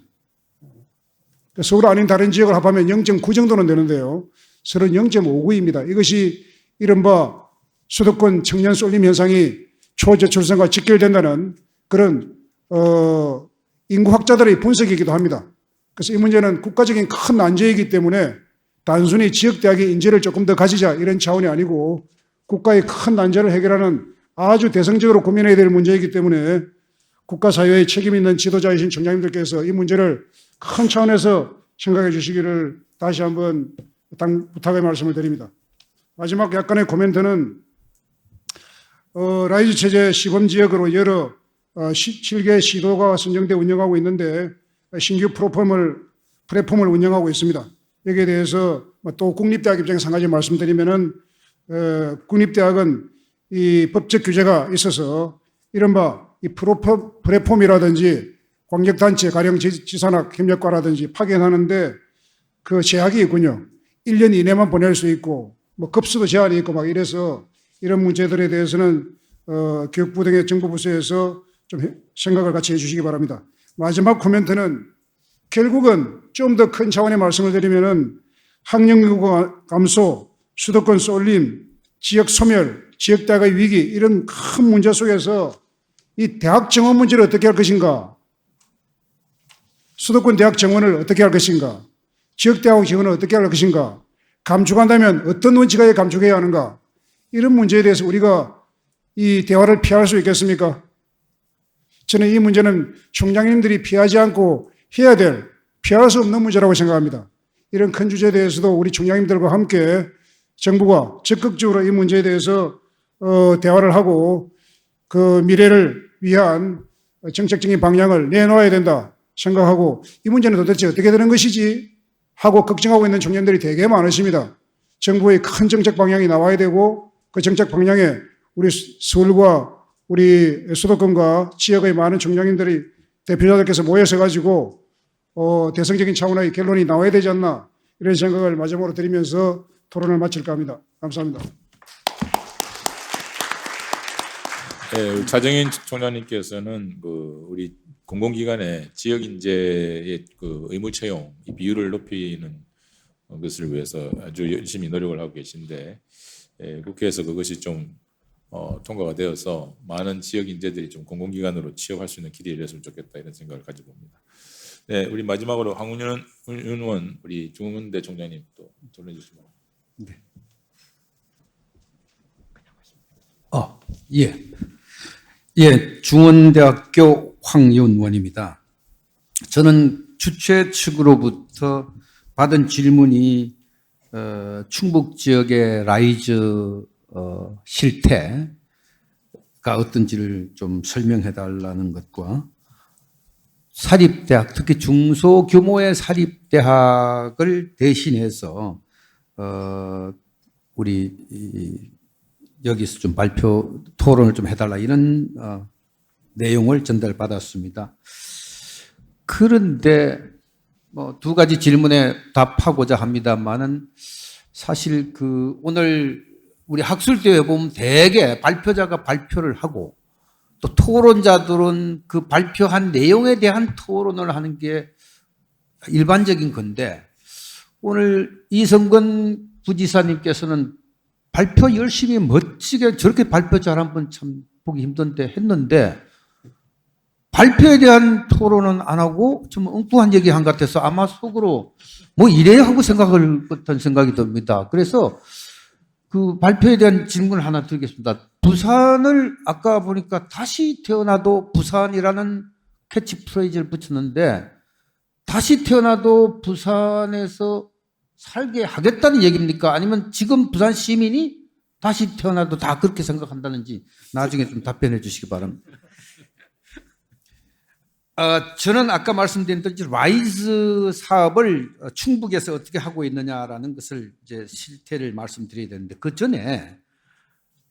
[SPEAKER 6] 서울 아닌 다른 지역을 합하면 0.9 정도는 되는데요. 서울은 0.59입니다. 이것이 이른바 수도권 청년 쏠림 현상이 초저출산과 직결된다는 그런 인구학자들의 분석이기도 합니다. 그래서 이 문제는 국가적인 큰 난제이기 때문에 단순히 지역대학의 인재를 조금 더 가지자 이런 차원이 아니고 국가의 큰 난제를 해결하는 아주 대성적으로 고민해야 될 문제이기 때문에 국가 사회에 책임 있는 지도자이신 총장님들께서 이 문제를 큰 차원에서 생각해 주시기를 다시 한번 부탁의 말씀을 드립니다. 마지막 약간의 코멘트는 라이즈 체제 시범 지역으로 여러 7개 시도가 선정돼 운영하고 있는데 신규 플랫폼을 운영하고 있습니다. 여기에 대해서 또 국립대학 입장에서 한 가지 말씀드리면은 국립대학은 이 법적 규제가 있어서 이른바 이 플랫폼이라든지 관객단체 가령 지산학 협력과라든지 파견하는데 그 제약이 있군요. 1년 이내만 보낼 수 있고 뭐 급수도 제한이 있고 막 이래서 이런 문제들에 대해서는 교육부 등의 정부 부서에서 좀 생각을 같이 해주시기 바랍니다. 마지막 코멘트는 결국은 좀 더 큰 차원의 말씀을 드리면은 학령인구 감소, 수도권 쏠림, 지역 소멸, 지역대학의 위기 이런 큰 문제 속에서 이 대학 정원 문제를 어떻게 할 것인가, 수도권 대학 정원을 어떻게 할 것인가, 지역대학 정원을 어떻게 할 것인가, 감축한다면 어떤 원칙하에 감축해야 하는가, 이런 문제에 대해서 우리가 이 대화를 피할 수 있겠습니까? 저는 이 문제는 총장님들이 피하지 않고 해야 될, 피할 수 없는 문제라고 생각합니다. 이런 큰 주제에 대해서도 우리 총장님들과 함께 정부가 적극적으로 이 문제에 대해서 대화를 하고 그 미래를 위한 정책적인 방향을 내놓아야 된다 생각하고, 이 문제는 도대체 어떻게 되는 것이지 하고 걱정하고 있는 청년들이 되게 많으십니다. 정부의 큰 정책 방향이 나와야 되고 그 정책 방향에 우리 서울과 우리 수도권과 지역의 많은 총장님들이 대표자들께서 모여서 가지고 대성적인 차원의 결론이 나와야 되지 않나, 이런 생각을 마지막으로 드리면서 토론을 마칠까 합니다. 감사합니다.
[SPEAKER 3] 네, 차정인 총장님께서는 우리 공공기관의 지역 인재의 의무 채용 비율을 높이는 것을 위해서 아주 열심히 노력을 하고 계신데, 국회에서 그것이 좀 통과가 되어서 많은 지역 인재들이 좀 공공기관으로 취업할 수 있는 길이 열렸으면 좋겠다, 이런 생각을 가지고 봅니다. 네, 우리 마지막으로 황운현 의원, 우리 중문대 총장님 또 전해 주시면.
[SPEAKER 7] 네. 예, 중원대학교 황윤원입니다. 저는 주최 측으로부터 받은 질문이 충북 지역의 라이즈 실태가 어떤지를 좀 설명해 달라는 것과 사립대학, 특히 중소규모의 사립대학을 대신해서 우리 여기서 좀 발표 토론을 좀 해달라, 이런 내용을 전달받았습니다. 그런데 두 가지 질문에 답하고자 합니다만은, 사실 오늘 우리 학술대회 보면 대개 발표자가 발표를 하고 또 토론자들은 그 발표한 내용에 대한 토론을 하는 게 일반적인 건데, 오늘 이성근 부지사님께서는 발표 열심히 멋지게, 저렇게 발표 잘한 분 참 보기 힘든데 했는데 발표에 대한 토론은 안 하고 좀 엉뚱한 얘기 한 것 같아서 아마 속으로 뭐 이래야 하고 생각을 같은 생각이 듭니다. 그래서 그 발표에 대한 질문을 하나 드리겠습니다. 부산을 아까 보니까 다시 태어나도 부산이라는 캐치프레이즈를 붙였는데, 다시 태어나도 부산에서 살게 하겠다는 얘기입니까? 아니면 지금 부산 시민이 다시 태어나도 다 그렇게 생각한다는지 나중에 좀 답변해 주시기 바랍니다. 저는 아까 말씀드린 대로 라이즈 사업을 충북에서 어떻게 하고 있느냐라는 것을 이제 실태를 말씀드려야 되는데, 그 전에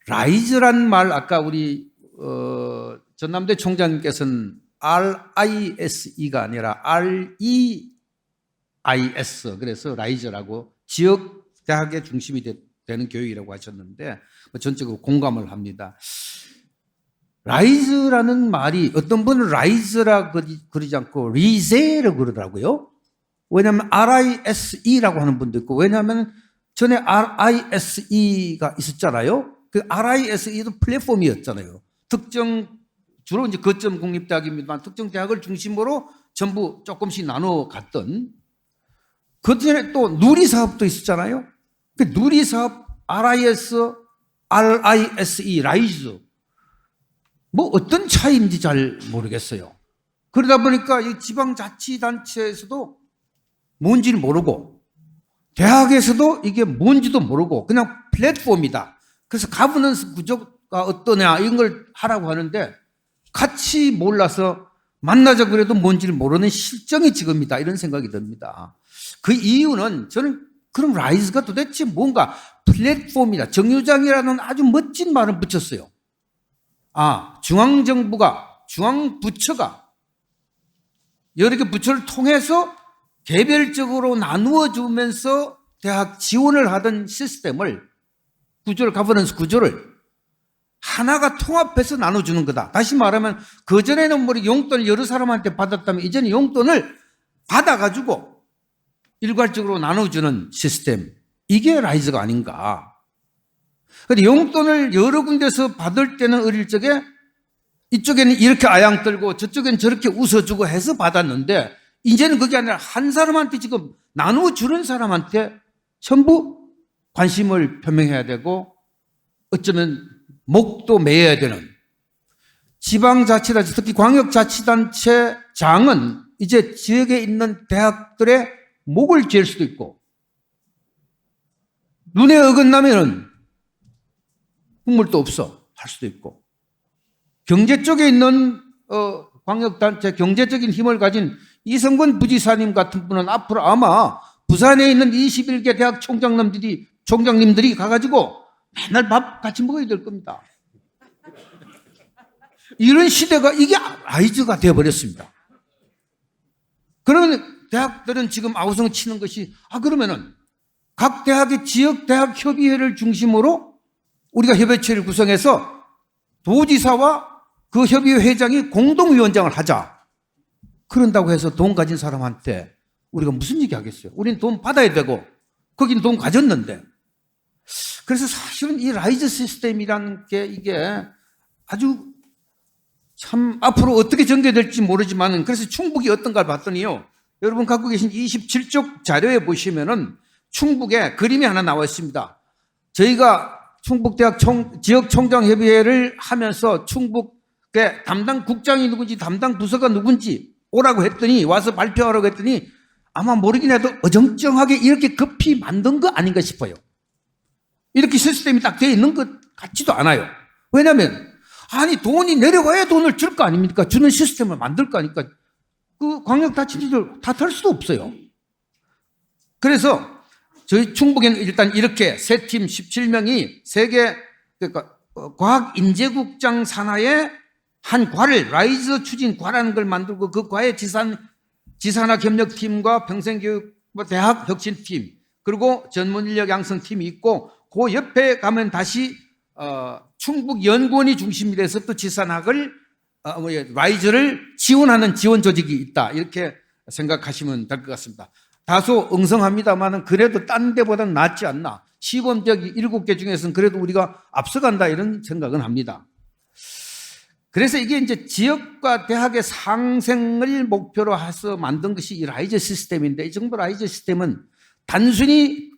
[SPEAKER 7] 라이즈란 말, 아까 우리 전남대 총장님께서는 RISE가 아니라 REIS, 그래서 라이즈라고 지역 대학의 중심이 되는 교육이라고 하셨는데 전적으로 공감을 합니다. 라이즈라는 말이 어떤 분은 라이즈라 그러지 않고 리제라고 그러더라고요. 왜냐하면 RISE라고 하는 분도 있고, 왜냐하면 전에 RISE가 있었잖아요. 그 RISE도 플랫폼이었잖아요. 주로 이제 거점 국립대학입니다만 특정 대학을 중심으로 전부 조금씩 나눠 갔던. 그 전에 또 누리사업도 있었잖아요. 그 누리사업 RISE, 라이즈. 뭐 어떤 차이인지 잘 모르겠어요. 그러다 보니까 이 지방자치단체에서도 뭔지를 모르고 대학에서도 이게 뭔지도 모르고 그냥 플랫폼이다. 그래서 가버넌스 구조가 어떠냐 이런 걸 하라고 하는데 같이 몰라서 만나자 그래도 뭔지를 모르는 실정이 지금이다 이런 생각이 듭니다. 그 이유는 저는 그럼 라이즈가 도대체 뭔가 플랫폼이다. 정유장이라는 아주 멋진 말을 붙였어요. 중앙정부가 중앙부처가 여러 개 부처를 통해서 개별적으로 나누어 주면서 대학 지원을 하던 시스템을 구조를 가버넌스 구조를 하나가 통합해서 나눠주는 거다. 다시 말하면 그전에는 뭐 용돈을 여러 사람한테 받았다면 이제는 용돈을 받아가지고 일괄적으로 나눠주는 시스템. 이게 라이즈가 아닌가. 근데 용돈을 여러 군데서 받을 때는 어릴 적에 이쪽에는 이렇게 아양 떨고 저쪽에는 저렇게 웃어주고 해서 받았는데 이제는 그게 아니라 한 사람한테 지금 나눠주는 사람한테 전부 관심을 표명해야 되고 어쩌면 목도 매여야 되는 지방자치단체, 특히 광역자치단체장은 이제 지역에 있는 대학들의 목을 잴 수도 있고 눈에 어긋나면은 국물도 없어 할 수도 있고 경제 쪽에 있는 광역단체 경제적인 힘을 가진 이성근 부지사님 같은 분은 앞으로 아마 부산에 있는 21개 대학 총장님들이 가가지고 맨날 밥 같이 먹어야 될 겁니다. 이런 시대가 이게 라이즈가 되어버렸습니다. 그러면 대학들은 지금 아우성 치는 것이 그러면은 각 대학의 지역 대학 협의회를 중심으로 우리가 협의체를 구성해서 도지사와 그 협의회 회장이 공동위원장을 하자. 그런다고 해서 돈 가진 사람한테 우리가 무슨 얘기 하겠어요? 우리는 돈 받아야 되고 거긴 돈 가졌는데. 그래서 사실은 이 라이즈 시스템이라는 게 이게 아주 참 앞으로 어떻게 전개될지 모르지만 그래서 충북이 어떤가 봤더니요. 여러분 갖고 계신 27쪽 자료에 보시면은 충북에 그림이 하나 나와 있습니다. 저희가 충북대학 지역총장협의회를 하면서 충북의 담당 국장이 누군지 담당 부서가 누군지 오라고 했더니 와서 발표하라고 했더니 아마 모르긴 해도 어정쩡하게 이렇게 급히 만든 거 아닌가 싶어요. 이렇게 시스템이 딱 되어 있는 것 같지도 않아요. 왜냐하면 돈이 내려와야 돈을 줄 거 아닙니까? 주는 시스템을 만들 거 아닙니까? 그 광역자치단체들 다 탈 수도 없어요. 그래서 저희 충북에는 일단 이렇게 세 팀 17명이 세계 그러니까 과학인재국장 산하의 한 과를 라이즈 추진과라는 걸 만들고 그 과에 지산학 협력팀과 평생교육 대학 혁신팀 그리고 전문인력 양성팀이 있고 그 옆에 가면 다시 충북연구원이 중심이 돼서 또 지산학을 라이즈를 지원하는 지원 조직이 있다. 이렇게 생각하시면 될 것 같습니다. 다소 엉성합니다만 그래도 딴 데보다는 낫지 않나. 시범적이 7개 중에서는 그래도 우리가 앞서간다 이런 생각은 합니다. 그래서 이게 이제 지역과 대학의 상생을 목표로 해서 만든 것이 이 라이즈 시스템인데 이 정도 라이즈 시스템은 단순히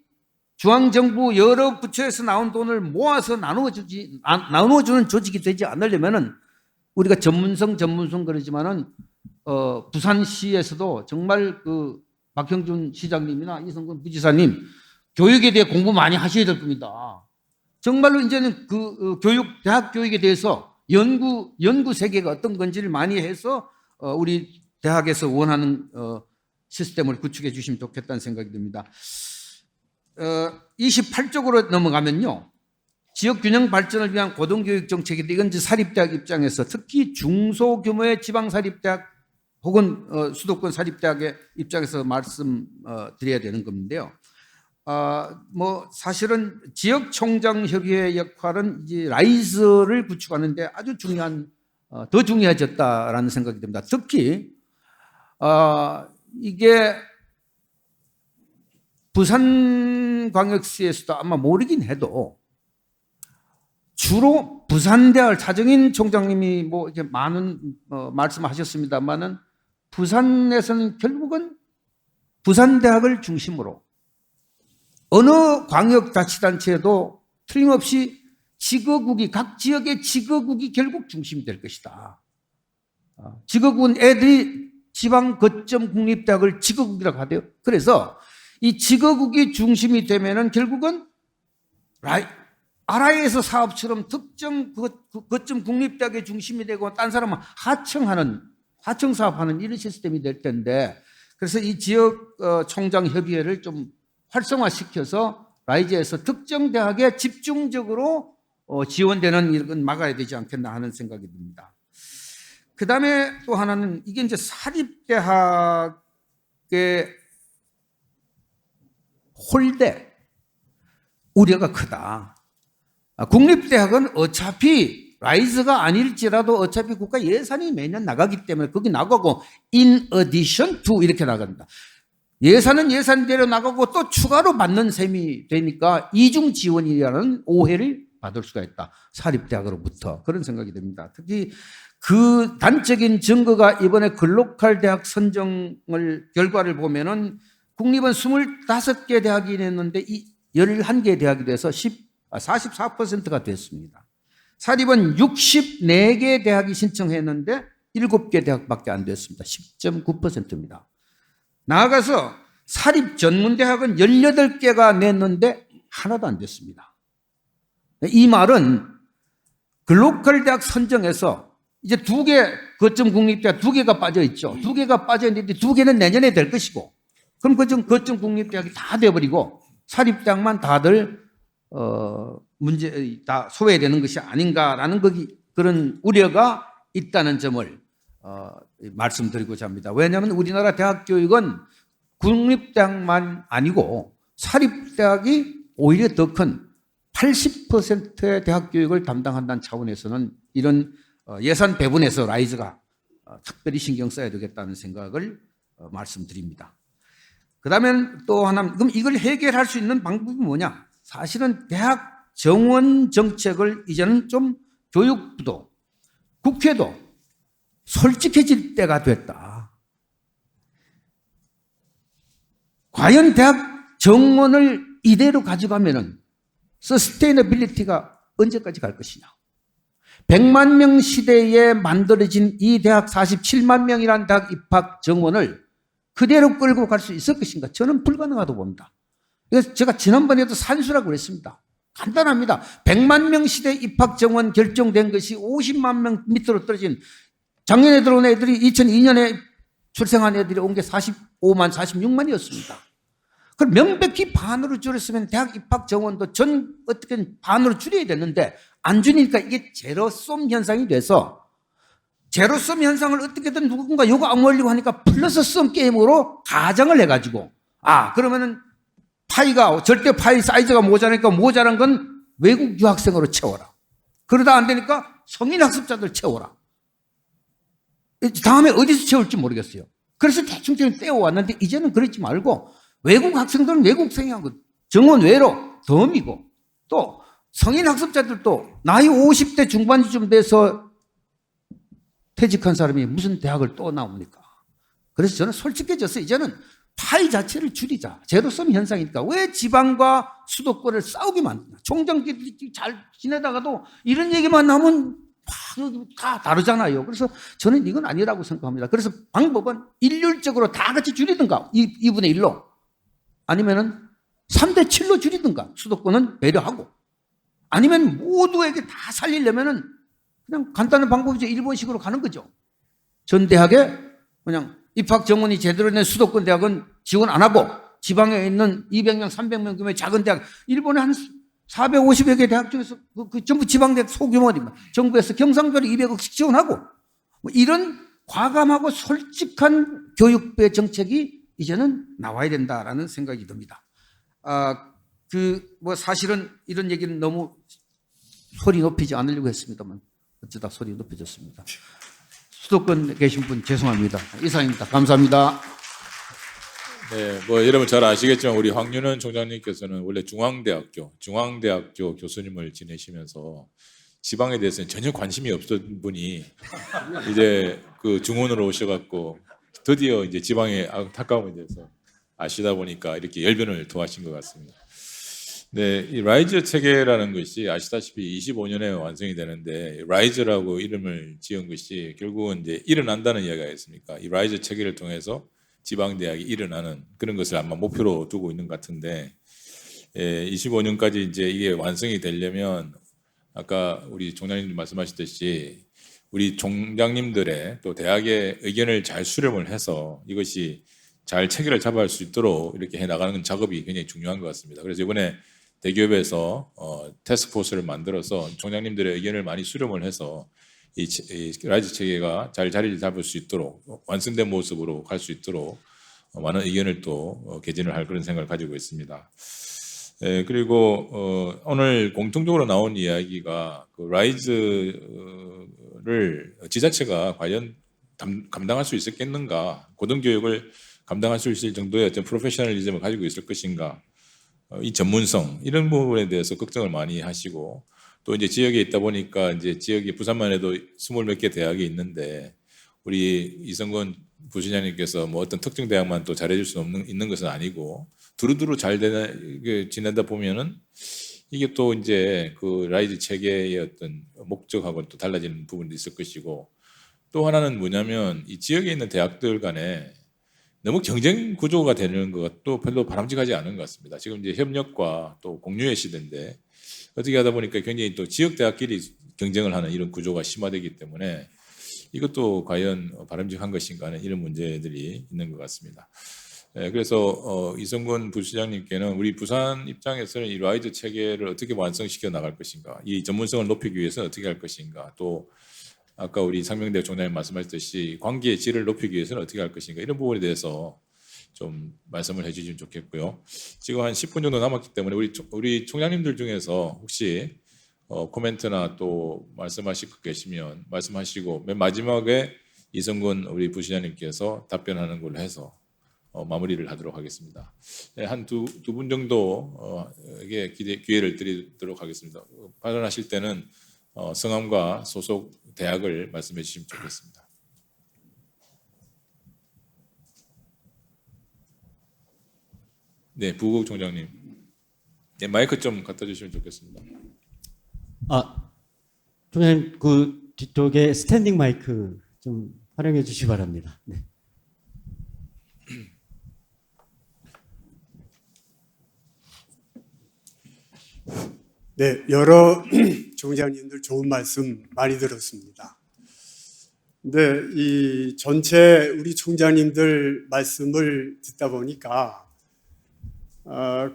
[SPEAKER 7] 중앙정부 여러 부처에서 나온 돈을 모아서 나누어주는 조직이 되지 않으려면은 우리가 전문성 그러지만은 부산시에서도 정말 그 박형준 시장님이나 이성근 부지사님 교육에 대해 공부 많이 하셔야 될 겁니다. 정말로 이제는 대학 교육에 대해서 연구 세계가 어떤 건지를 많이 해서 우리 대학에서 원하는 시스템을 구축해 주시면 좋겠다는 생각이 듭니다. 28쪽으로 넘어가면요. 지역 균형 발전을 위한 고등교육 정책인데 이건 이제 사립대학 입장에서 특히 중소규모의 지방사립대학 혹은 수도권 사립대학의 입장에서 말씀드려야 되는 건데요. 사실은 지역총장협의회의 역할은 이제 라이즈를 구축하는데 아주 더 중요해졌다라는 생각이 듭니다. 특히 이게 부산광역시에서도 아마 모르긴 해도 주로 부산대학을 차정인 총장님이 뭐 이렇게 많은 말씀하셨습니다만은 부산에서는 결국은 부산대학을 중심으로 어느 광역자치단체에도 틀림없이 지거국이 각 지역의 지거국이 결국 중심이 될 것이다. 지거국은 애들이 지방 거점 국립대학을 지거국이라고 하대요. 그래서 이 지거국이 중심이 되면은 결국은 RI에서 사업처럼 특정 거점 국립대학의 중심이 되고 딴 사람은 하청 사업하는 이런 시스템이 될 텐데, 그래서 이 지역 총장 협의회를 좀 활성화시켜서 라이즈에서 특정 대학에 집중적으로 지원되는 이런 막아야 되지 않겠나 하는 생각이 듭니다. 그 다음에 또 하나는 이게 이제 사립대학의 홀대 우려가 크다. 국립대학은 어차피 라이즈가 아닐지라도 어차피 국가 예산이 매년 나가기 때문에 거기 나가고 in addition to 이렇게 나간다. 예산은 예산대로 나가고 또 추가로 받는 셈이 되니까 이중 지원이라는 오해를 받을 수가 있다. 사립대학으로부터. 그런 생각이 듭니다. 특히 그 단적인 증거가 이번에 글로컬 대학 선정을 결과를 보면은 국립은 25개 대학이 냈는데 11개 대학이 돼서 44%가 됐습니다. 사립은 64개 대학이 신청했는데 7개 대학밖에 안 됐습니다. 10.9%입니다. 나아가서 사립 전문대학은 18개가 냈는데 하나도 안 됐습니다. 이 말은 글로컬 대학 선정에서 이제 2개 거점 국립대학 2개가 빠져 있죠. 2개가 빠져 있는데 2개는 내년에 될 것이고, 그럼 거점 국립대학이 다 돼버리고 사립대학만 다들 문제 다 소외되는 것이 아닌가라는 그런 우려가 있다는 점을 말씀드리고자 합니다. 왜냐하면 우리나라 대학 교육은 국립대학만 아니고 사립대학이 오히려 더 큰 80%의 대학 교육을 담당한다는 차원에서는 이런 예산 배분에서 라이즈가 특별히 신경 써야 되겠다는 생각을 말씀드립니다. 그 다음에 또 하나, 그럼 이걸 해결할 수 있는 방법이 뭐냐? 사실은 대학 정원 정책을 이제는 좀 교육부도 국회도 솔직해질 때가 됐다. 과연 대학 정원을 이대로 가져가면은 서스테이너빌리티가 언제까지 갈 것이냐? 100만 명 시대에 만들어진 이 대학 47만 명이라는 대학 입학 정원을 그대로 끌고 갈 수 있을 것인가? 저는 불가능하다고 봅니다. 그래서 제가 지난번에도 산수라고 그랬습니다. 간단합니다. 100만 명 시대 입학 정원 결정된 것이 50만 명 밑으로 떨어진, 작년에 들어온 애들이 2002년에 출생한 애들이 온 게 45만, 46만이었습니다. 그걸 명백히 반으로 줄였으면 대학 입학 정원도 어떻게 반으로 줄여야 되는데 안 줄이니까 이게 제로섬 현상이 돼서, 제로섬 현상을 어떻게든 누군가 요거 안 올리고 하니까 플러스 썸 게임으로 가정을 해가지고, 그러면은 파이가, 절대 파이 사이즈가 모자라니까 모자란 건 외국 유학생으로 채워라. 그러다 안 되니까 성인 학습자들 채워라. 다음에 어디서 채울지 모르겠어요. 그래서 대충 떼어왔는데 이제는 그러지 말고 외국 학생들은 외국생하고 정원 외로 덤이고, 또 성인 학습자들도 나이 50대 중반쯤 돼서 퇴직한 사람이 무슨 대학을 또 나옵니까? 그래서 저는 솔직해져서 이제는 파이 자체를 줄이자. 제로섬 현상이니까 왜 지방과 수도권을 싸우게 만드나? 총장끼리 잘 지내다가도 이런 얘기만 나오면 다 다르잖아요. 그래서 저는 이건 아니라고 생각합니다. 그래서 방법은 일률적으로 다 같이 줄이든가 2분의 1로, 아니면은 3대 7로 줄이든가, 수도권은 배려하고, 아니면 모두에게 다 살리려면은 그냥 간단한 방법이죠. 일본식으로 가는 거죠. 전 대학에 그냥 입학 정원이 제대로 된 수도권 대학은 지원 안 하고 지방에 있는 200명, 300명 규모의 작은 대학, 일본에 한 450여 개 대학 중에서 그 전부 지방대학 소규모입니다. 정부에서 경상도로 200억씩 지원하고, 뭐 이런 과감하고 솔직한 교육부의 정책이 이제는 나와야 된다라는 생각이 듭니다. 사실은 이런 얘기는 너무 소리 높이지 않으려고 했습니다만 어쩌다 소리 높여졌습니다. 수도권 계신 분 죄송합니다. 이상입니다. 감사합니다.
[SPEAKER 3] 네, 여러분 잘 아시겠지만 우리 황윤원 총장님께서는 원래 중앙대학교 교수님을 지내시면서 지방에 대해서는 전혀 관심이 없던 분이 이제 그 중원으로 오셔갖고 드디어 이제 지방에 안타까움에 대해서 아시다 보니까 이렇게 열변을 토하신 것 같습니다. 네, 이 라이즈 체계라는 것이 아시다시피 25년에 완성이 되는데 라이즈라고 이름을 지은 것이 결국은 이제 일어난다는 이야기가 있습니까? 이 라이즈 체계를 통해서 지방 대학이 일어나는 그런 것을 아마 목표로 두고 있는 것 같은데 25년까지 이제 이게 완성이 되려면 아까 우리 총장님 말씀하셨듯이 우리 총장님들의 또 대학의 의견을 잘 수렴을 해서 이것이 잘 체계를 잡아갈 수 있도록 이렇게 해 나가는 작업이 굉장히 중요한 것 같습니다. 그래서 이번에 대기업에서 태스크포스를 만들어서 총장님들의 의견을 많이 수렴을 해서 이 라이즈 체계가 잘 자리를 잡을 수 있도록 완성된 모습으로 갈 수 있도록 많은 의견을 또 개진을 할 그런 생각을 가지고 있습니다. 그리고 오늘 공통적으로 나온 이야기가 그 라이즈를 지자체가 과연 감당할 수 있었겠는가, 고등교육을 감당할 수 있을 정도의 어떤 프로페셔널리즘을 가지고 있을 것인가, 이 전문성 이런 부분에 대해서 걱정을 많이 하시고 또 이제 지역에 있다 보니까 이제 지역이 부산만 해도 20몇 개 대학이 있는데 우리 이성근 부시장님께서 뭐 어떤 특정 대학만 또 잘해줄 수 있는 것은 아니고 두루두루 잘 지내다 보면은 이게 또 이제 그 라이즈 체계의 어떤 목적하고는 또 달라지는 부분도 있을 것이고 또 하나는 뭐냐면 이 지역에 있는 대학들 간에 너무 경쟁 구조가 되는 것도 별로 바람직하지 않은 것 같습니다. 지금 이제 협력과 또 공유의 시대인데 어떻게 하다 보니까 굉장히 또 지역 대학끼리 경쟁을 하는 이런 구조가 심화되기 때문에 이것도 과연 바람직한 것인가 하는 이런 문제들이 있는 것 같습니다. 그래서 이성근 부시장님께는 우리 부산 입장에서는 이 라이즈 체계를 어떻게 완성시켜 나갈 것인가, 이 전문성을 높이기 위해서는 어떻게 할 것인가, 또 아까 우리 상명대 총장님 말씀하셨듯이 관계의 질을 높이기 위해서는 어떻게 할 것인가 이런 부분에 대해서 좀 말씀을 해주시면 좋겠고요. 지금 한 10분 정도 남았기 때문에 우리 총장님들 중에서 혹시 코멘트나 또 말씀하실 것 계시면 말씀하시고 맨 마지막에 이성근 우리 부시장님께서 답변하는 걸로 해서 마무리를 하도록 하겠습니다. 한 두 분 정도에게 기회를 드리도록 하겠습니다. 발언하실 때는 성함과 소속 대학을 말씀해 주시면 좋겠습니다. 네, 부국 총장님. 네, 마이크 좀 갖다 주시면 좋겠습니다.
[SPEAKER 1] 총장님 그 뒤쪽에 스탠딩 마이크 좀 활용해 주시기 바랍니다. 네.
[SPEAKER 8] 네, 여러 총장님들 좋은 말씀 많이 들었습니다. 근데 이 전체 우리 총장님들 말씀을 듣다 보니까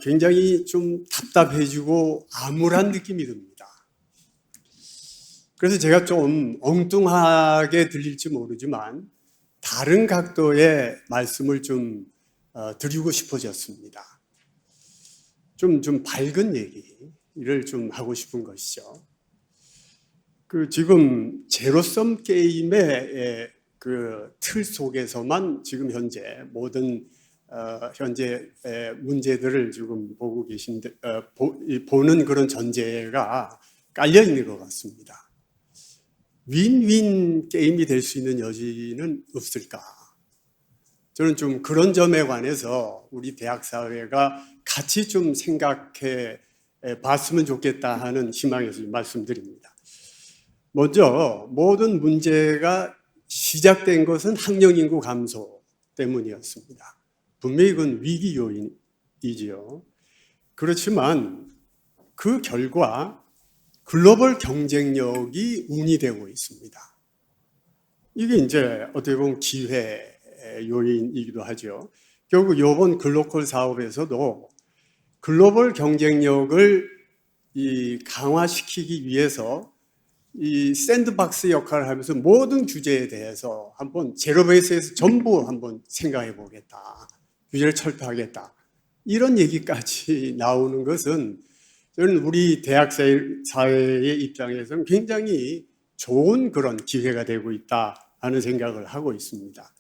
[SPEAKER 8] 굉장히 좀 답답해지고 암울한 느낌이 듭니다. 그래서 제가 좀 엉뚱하게 들릴지 모르지만 다른 각도의 말씀을 좀 드리고 싶어졌습니다. 좀 밝은 얘기를 좀 하고 싶은 것이죠. 그 지금 제로섬 게임의 그 틀 속에서만 지금 현재 모든 현재 문제들을 지금 보고 계신데 보는 그런 전제가 깔려 있는 것 같습니다. 윈윈 게임이 될 수 있는 여지는 없을까? 저는 좀 그런 점에 관해서 우리 대학 사회가 같이 좀 생각해 봤으면 좋겠다 하는 희망에서 말씀드립니다. 먼저 모든 문제가 시작된 것은 학령 인구 감소 때문이었습니다. 분명히 그건 위기 요인이지요. 그렇지만 그 결과 글로벌 경쟁력이 운이되고 있습니다. 이게 이제 어떻게 보면 기회 요인이기도 하죠. 결국 이번 글로컬 사업에서도 글로벌 경쟁력을 강화시키기 위해서 이 샌드박스 역할을 하면서 모든 주제에 대해서 한번 제로 베이스에서 전부 한번 생각해 보겠다. 규제를 철폐하겠다. 이런 얘기까지 나오는 것은 저는 우리 대학 사회의 입장에서는 굉장히 좋은 그런 기회가 되고 있다 하는 생각을 하고 있습니다.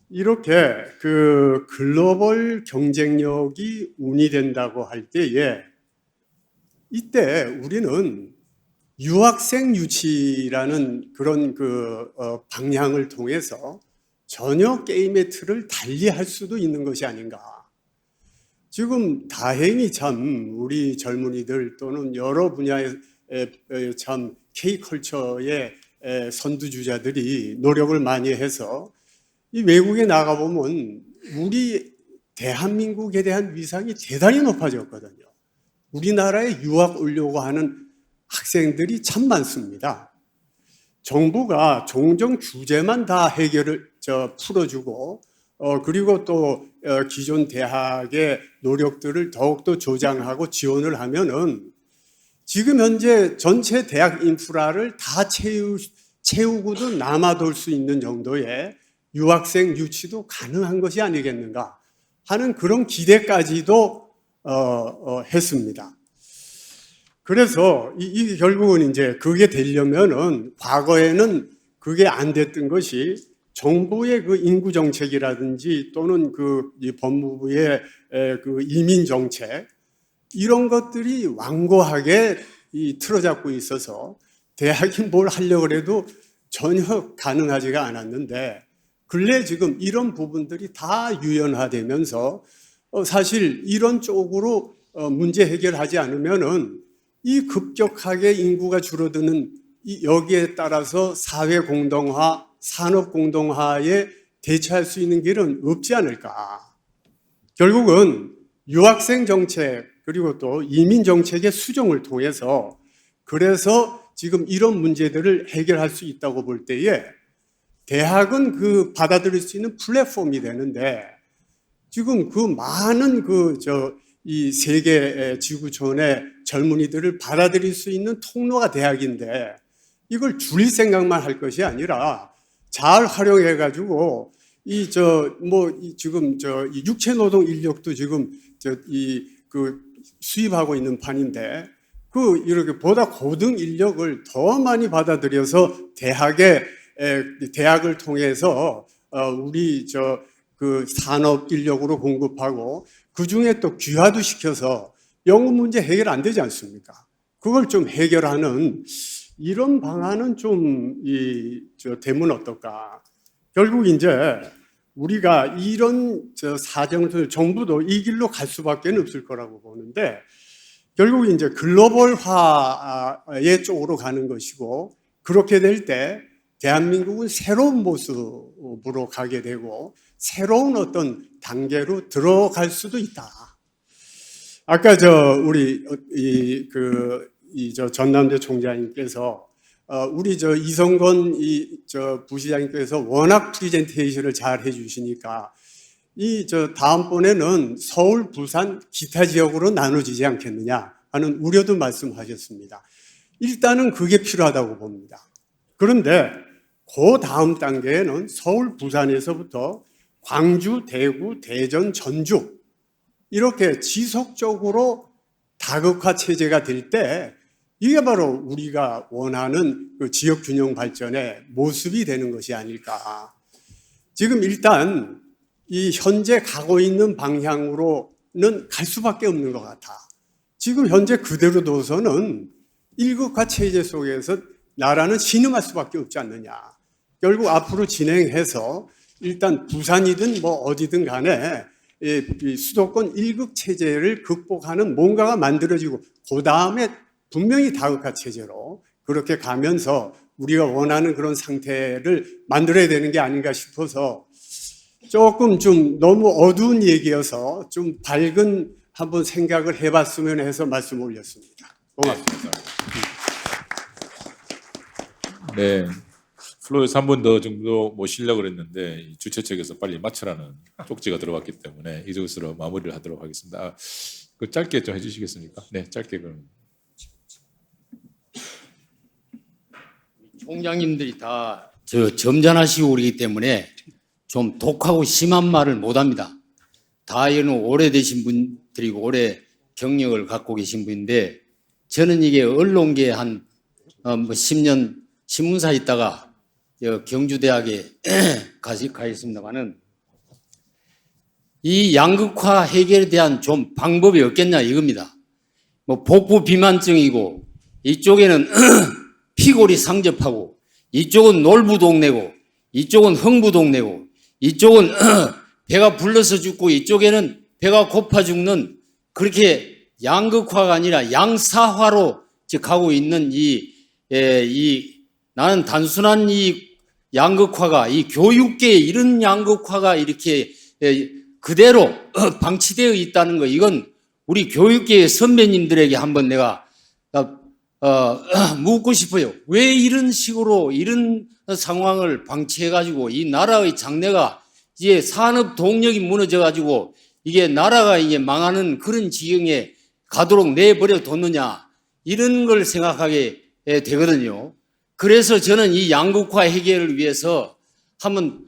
[SPEAKER 8] 이렇게 그 글로벌 경쟁력이 운이 된다고 할 때에 이때 우리는 유학생 유치라는 그런 방향을 통해서 전혀 게임의 틀을 달리 할 수도 있는 것이 아닌가. 지금 다행히 참 우리 젊은이들 또는 여러 분야의 참 K컬처의 선두주자들이 노력을 많이 해서 이 외국에 나가보면 우리 대한민국에 대한 위상이 대단히 높아졌거든요. 우리나라에 유학 오려고 하는 학생들이 참 많습니다. 정부가 종종 규제만 다 풀어주고 그리고 또 기존 대학의 노력들을 더욱더 조장하고 지원을 하면은 지금 현재 전체 대학 인프라를 다 채우고도 남아돌 수 있는 정도의 유학생 유치도 가능한 것이 아니겠는가 하는 그런 기대까지도 했습니다. 그래서 이 결국은 이제 그게 되려면은 과거에는 그게 안 됐던 것이 정부의 그 인구 정책이라든지 또는 이 법무부의 그 이민 정책 이런 것들이 완고하게 틀어잡고 있어서 대학이 뭘 하려고 해도 전혀 가능하지가 않았는데 근래 지금 이런 부분들이 다 유연화되면서 사실 이런 쪽으로 문제 해결하지 않으면은 이 급격하게 인구가 줄어드는 여기에 따라서 사회 공동화, 산업 공동화에 대처할 수 있는 길은 없지 않을까. 결국은 유학생 정책 그리고 또 이민 정책의 수정을 통해서 그래서 지금 이런 문제들을 해결할 수 있다고 볼 때에 대학은 그 받아들일 수 있는 플랫폼이 되는데 지금 그 많은 이 세계 지구촌의 젊은이들을 받아들일 수 있는 통로가 대학인데 이걸 줄일 생각만 할 것이 아니라 잘 활용해 가지고 지금 이 육체 노동 인력도 지금 수입하고 있는 판인데 이렇게 보다 고등 인력을 더 많이 받아들여서 대학을 통해서 우리 산업 인력으로 공급하고 그 중에 또 귀화도 시켜서 영어 문제 해결 안 되지 않습니까? 그걸 좀 해결하는 이런 방안은 되면 어떨까? 결국 이제 우리가 이런 사정을 정부도 이 길로 갈 수밖에 없을 거라고 보는데 결국 이제 글로벌화의 쪽으로 가는 것이고 그렇게 될 때 대한민국은 새로운 모습으로 가게 되고 새로운 어떤 단계로 들어갈 수도 있다. 아까 우리 전남대 총장님께서 우리 이성건 부시장님께서 워낙 프리젠테이션을 잘 해주시니까 다음번에는 서울, 부산, 기타 지역으로 나눠지지 않겠느냐 하는 우려도 말씀하셨습니다. 일단은 그게 필요하다고 봅니다. 그런데 그 다음 단계에는 서울, 부산에서부터 광주, 대구, 대전, 전주 이렇게 지속적으로 다극화 체제가 될 때 이게 바로 우리가 원하는 그 지역 균형 발전의 모습이 되는 것이 아닐까. 지금 일단 이 현재 가고 있는 방향으로는 갈 수밖에 없는 것 같아. 지금 현재 그대로 둬서는 일극화 체제 속에서 나라는 신음할 수밖에 없지 않느냐. 결국 앞으로 진행해서 일단 부산이든 뭐 어디든 간에 이 수도권 일극 체제를 극복하는 뭔가가 만들어지고 그 다음에 분명히 다극화 체제로 그렇게 가면서 우리가 원하는 그런 상태를 만들어야 되는 게 아닌가 싶어서 조금 좀 너무 어두운 얘기여서 좀 밝은 한번 생각을 해봤으면 해서 말씀을 올렸습니다. 고맙습니다.
[SPEAKER 3] 네. 플로에서 한 번 더 정도 모시려고 그랬는데 주최 측에서 빨리 마치라는 쪽지가 들어왔기 때문에 이것으로 마무리를 하도록 하겠습니다. 그 짧게 좀 해주시겠습니까? 네, 짧게 그럼.
[SPEAKER 9] 총장님들이 다 점잖하시고 그러기 때문에 좀 독하고 심한 말을 못합니다. 다 이거는 오래되신 분들이고 오래 경력을 갖고 계신 분인데 저는 이게 언론계에 한 10년 신문사 있다가 경주대학에 가 있습니다만은 이 양극화 해결에 대한 좀 방법이 없겠냐 이겁니다. 뭐 복부 비만증이고 이쪽에는 피골이 상접하고 이쪽은 놀부 동네고 이쪽은 흥부 동네고 이쪽은 배가 불러서 죽고 이쪽에는 배가 고파 죽는 그렇게 양극화가 아니라 양사화로 가고 있는 나는 단순한 이 양극화가 이 교육계의 이런 양극화가 이렇게 그대로 방치되어 있다는 거, 이건 우리 교육계의 선배님들에게 한번 내가 묻고 싶어요. 왜 이런 식으로 이런 상황을 방치해가지고 이 나라의 장래가 이제 산업 동력이 무너져가지고 이게 나라가 이제 망하는 그런 지경에 가도록 내버려 뒀느냐, 이런 걸 생각하게 되거든요. 그래서 저는 이 양극화 해결을 위해서 한번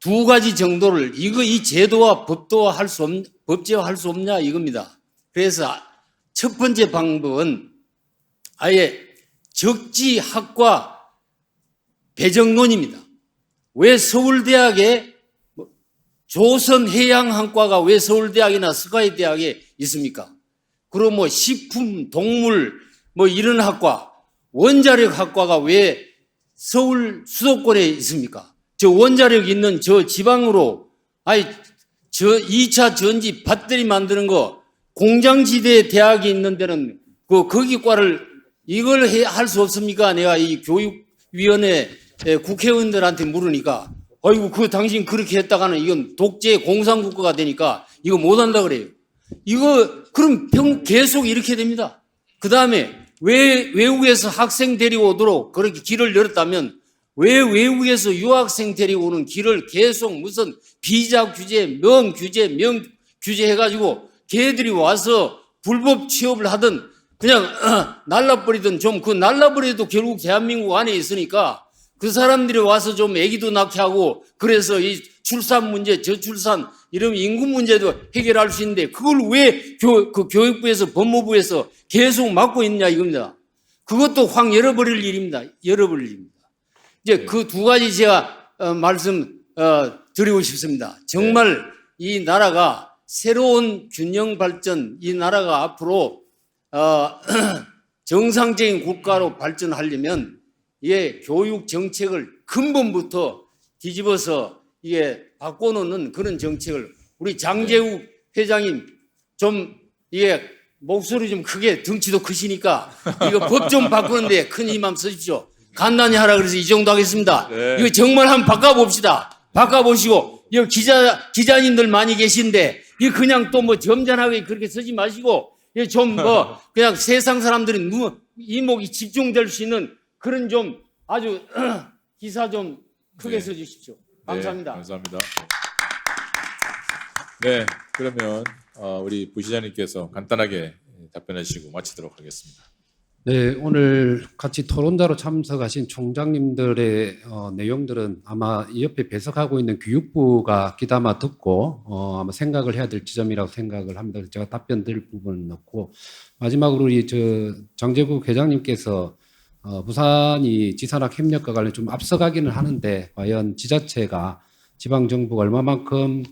[SPEAKER 9] 두 가지 정도를 이 제도와 법제화할 수 없냐 이겁니다. 그래서 첫 번째 방법은 아예 적지학과 배정론입니다. 왜 서울대학에 조선해양학과가 왜 서울대학이나 스카이대학에 있습니까? 그리고 뭐 식품, 동물 뭐 이런 학과, 원자력 학과가 왜 서울 수도권에 있습니까? 저 원자력 있는 저 지방으로, 저 2차 전지 배터리 만드는 거 공장지대에 대학이 있는 데는 거기 과를 이걸 할 수 없습니까? 내가 이 교육위원회 국회의원들한테 물으니까, 아이고, 당신 그렇게 했다가는 이건 독재 공산국가가 되니까 이거 못한다 그래요. 이거, 그럼 계속 이렇게 됩니다. 그 다음에 왜 외국에서 학생 데리고 오도록 그렇게 길을 열었다면 왜 외국에서 유학생 데리고 오는 길을 계속 무슨 비자 규제, 명 규제 해가지고 걔들이 와서 불법 취업을 하든 그냥 날라버리든 좀 그 날라버려도 결국 대한민국 안에 있으니까 그 사람들이 와서 좀 애기도 낳게 하고 그래서 이 출산 문제, 저출산 이런 인구 문제도 해결할 수 있는데 그걸 왜 교육부에서 법무부에서 계속 막고 있냐 이겁니다. 그것도 확 열어버릴 일입니다. 이제 그 두 가지 제가 말씀 드리고 싶습니다. 정말 이 나라가 새로운 균형 발전, 이 나라가 앞으로 정상적인 국가로 발전하려면 이게 교육 정책을 근본부터 뒤집어서 이게 바꿔놓는 그런 정책을 우리 장제욱 회장님 좀 이게 목소리 좀 크게 덩치도 크시니까 이거 법 좀 바꾸는데 큰 힘 한번 쓰십시오. 간단히 하라 그래서 이 정도 하겠습니다. 이거 정말 한번 바꿔봅시다. 바꿔보시고 여기 기자님들 많이 계신데 이거 그냥 또 뭐 점잖하게 그렇게 쓰지 마시고 좀 뭐 그냥 세상 사람들이 이목이 집중될 수 있는 그런 좀 아주 기사 좀 크게 써주십시오. 감사합니다.
[SPEAKER 3] 네, 감사합니다. 네, 그러면 우리 부시장님께서 간단하게 답변해 주시고 마치도록 하겠습니다.
[SPEAKER 2] 네, 오늘 같이 토론자로 참석하신 총장님들의 내용들은 아마 이 옆에 배석하고 있는 교육부가 귀담아 듣고 아마 생각을 해야 될 지점이라고 생각을 합니다. 제가 답변 드릴 부분은 없고 마지막으로 우리 장제국 회장님께서 부산이 지산학 협력과 관련 좀 앞서가기는 하는데 과연 지자체가 지방정부가 얼마만큼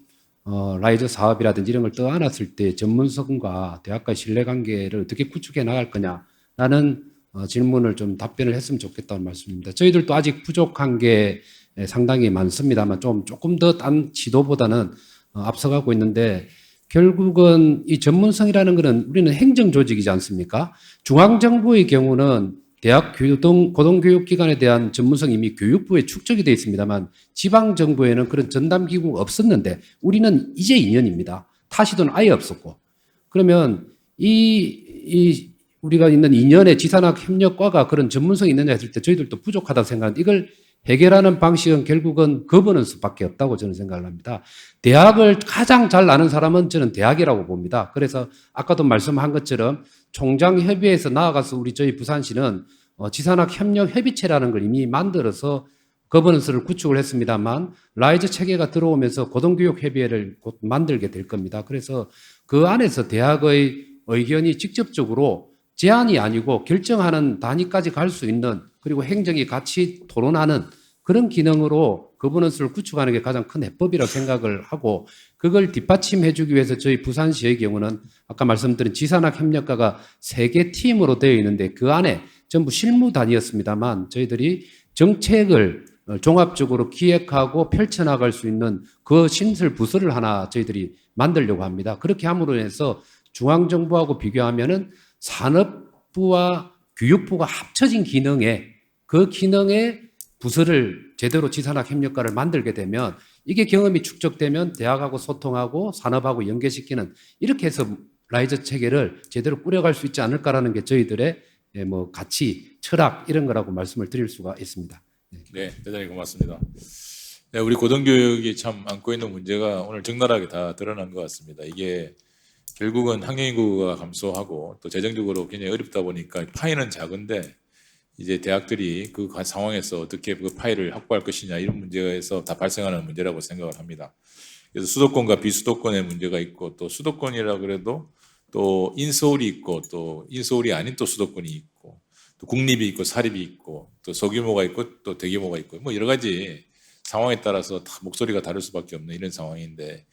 [SPEAKER 2] 라이저 사업이라든지 이런 걸 떠안았을 때 전문성과 대학과의 신뢰관계를 어떻게 구축해 나갈 거냐라는 질문을 좀 답변을 했으면 좋겠다는 말씀입니다. 저희들도 아직 부족한 게 상당히 많습니다만 조금 더 딴 지도보다는 앞서가고 있는데 결국은 이 전문성이라는 것은 우리는 행정조직이지 않습니까? 중앙정부의 경우는 대학 고등교육기관에 대한 전문성이 이미 교육부에 축적이 되어 있습니다만 지방정부에는 그런 전담기구가 없었는데 우리는 이제 2년입니다. 타시도는 아예 없었고 그러면 우리가 있는 2년의 지산학 협력과가 그런 전문성이 있느냐 했을 때 저희들도 부족하다고 생각하는데 이걸 해결하는 방식은 결국은 거버넌스밖에 없다고 저는 생각을 합니다. 대학을 가장 잘 아는 사람은 저는 대학이라고 봅니다. 그래서 아까도 말씀한 것처럼 총장협의회에서 나아가서 저희 부산시는 지산학 협력 협의체라는 걸 이미 만들어서 거버넌스를 구축을 했습니다만 라이저 체계가 들어오면서 고등교육협의회를 곧 만들게 될 겁니다. 그래서 그 안에서 대학의 의견이 직접적으로 제안이 아니고 결정하는 단위까지 갈 수 있는 그리고 행정이 같이 토론하는 그런 기능으로 거버넌스를 구축하는 게 가장 큰 해법이라고 생각을 하고 그걸 뒷받침해 주기 위해서 저희 부산시의 경우는 아까 말씀드린 지산학 협력과가 3개 팀으로 되어 있는데 그 안에 전부 실무 단위였습니다만 저희들이 정책을 종합적으로 기획하고 펼쳐나갈 수 있는 그 신설 부서를 하나 저희들이 만들려고 합니다. 그렇게 함으로 해서 중앙정부하고 비교하면은 산업부와 교육부가 합쳐진 기능에 그 기능의 부서를 제대로 지산학 협력과를 만들게 되면 이게 경험이 축적되면 대학하고 소통하고 산업하고 연계시키는 이렇게 해서 라이저 체계를 제대로 꾸려갈 수 있지 않을까라는 게 저희들의 뭐 가치, 철학 이런 거라고 말씀을 드릴 수가 있습니다.
[SPEAKER 3] 네, 대단히 고맙습니다. 네, 우리 고등교육이 참 안고 있는 문제가 오늘 적나라하게 다 드러난 것 같습니다. 이게 결국은 학령 인구가 감소하고 또 재정적으로 굉장히 어렵다 보니까 파이는 작은데 이제 대학들이 그 상황에서 어떻게 그 파이를 확보할 것이냐 이런 문제에서 다 발생하는 문제라고 생각을 합니다. 그래서 수도권과 비수도권의 문제가 있고 또 수도권이라 그래도 또 인서울이 있고 또 인서울이 아닌 또 수도권이 있고 또 국립이 있고 사립이 있고 또 소규모가 있고 또 대규모가 있고 뭐 여러 가지 상황에 따라서 다 목소리가 다를 수밖에 없는 이런 상황인데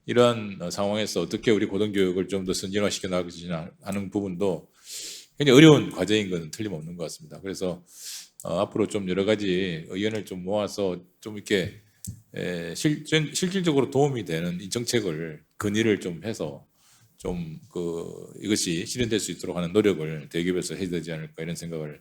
[SPEAKER 3] 이러한 상황에서 어떻게 우리 고등교육을 좀 더 선진화시켜 나가지나 하는 부분도 굉장히 어려운 과제인 것은 틀림없는 것 같습니다. 그래서 앞으로 좀 여러 가지 의견을 좀 모아서 좀 이렇게 실질적으로 도움이 되는 이 정책을 건의를 좀 해서 좀 이것이 실현될 수 있도록 하는 노력을 대기업에서 해야 되지 않을까 이런 생각을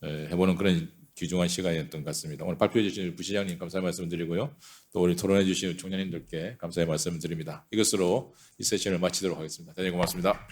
[SPEAKER 3] 해보는 그런 귀중한 시간이었던 것 같습니다. 오늘 발표해 주신 부시장님 감사의 말씀을 드리고요. 또 우리 토론해 주신 총장님들께 감사의 말씀을 드립니다. 이것으로 이 세션을 마치도록 하겠습니다. 대단히 고맙습니다.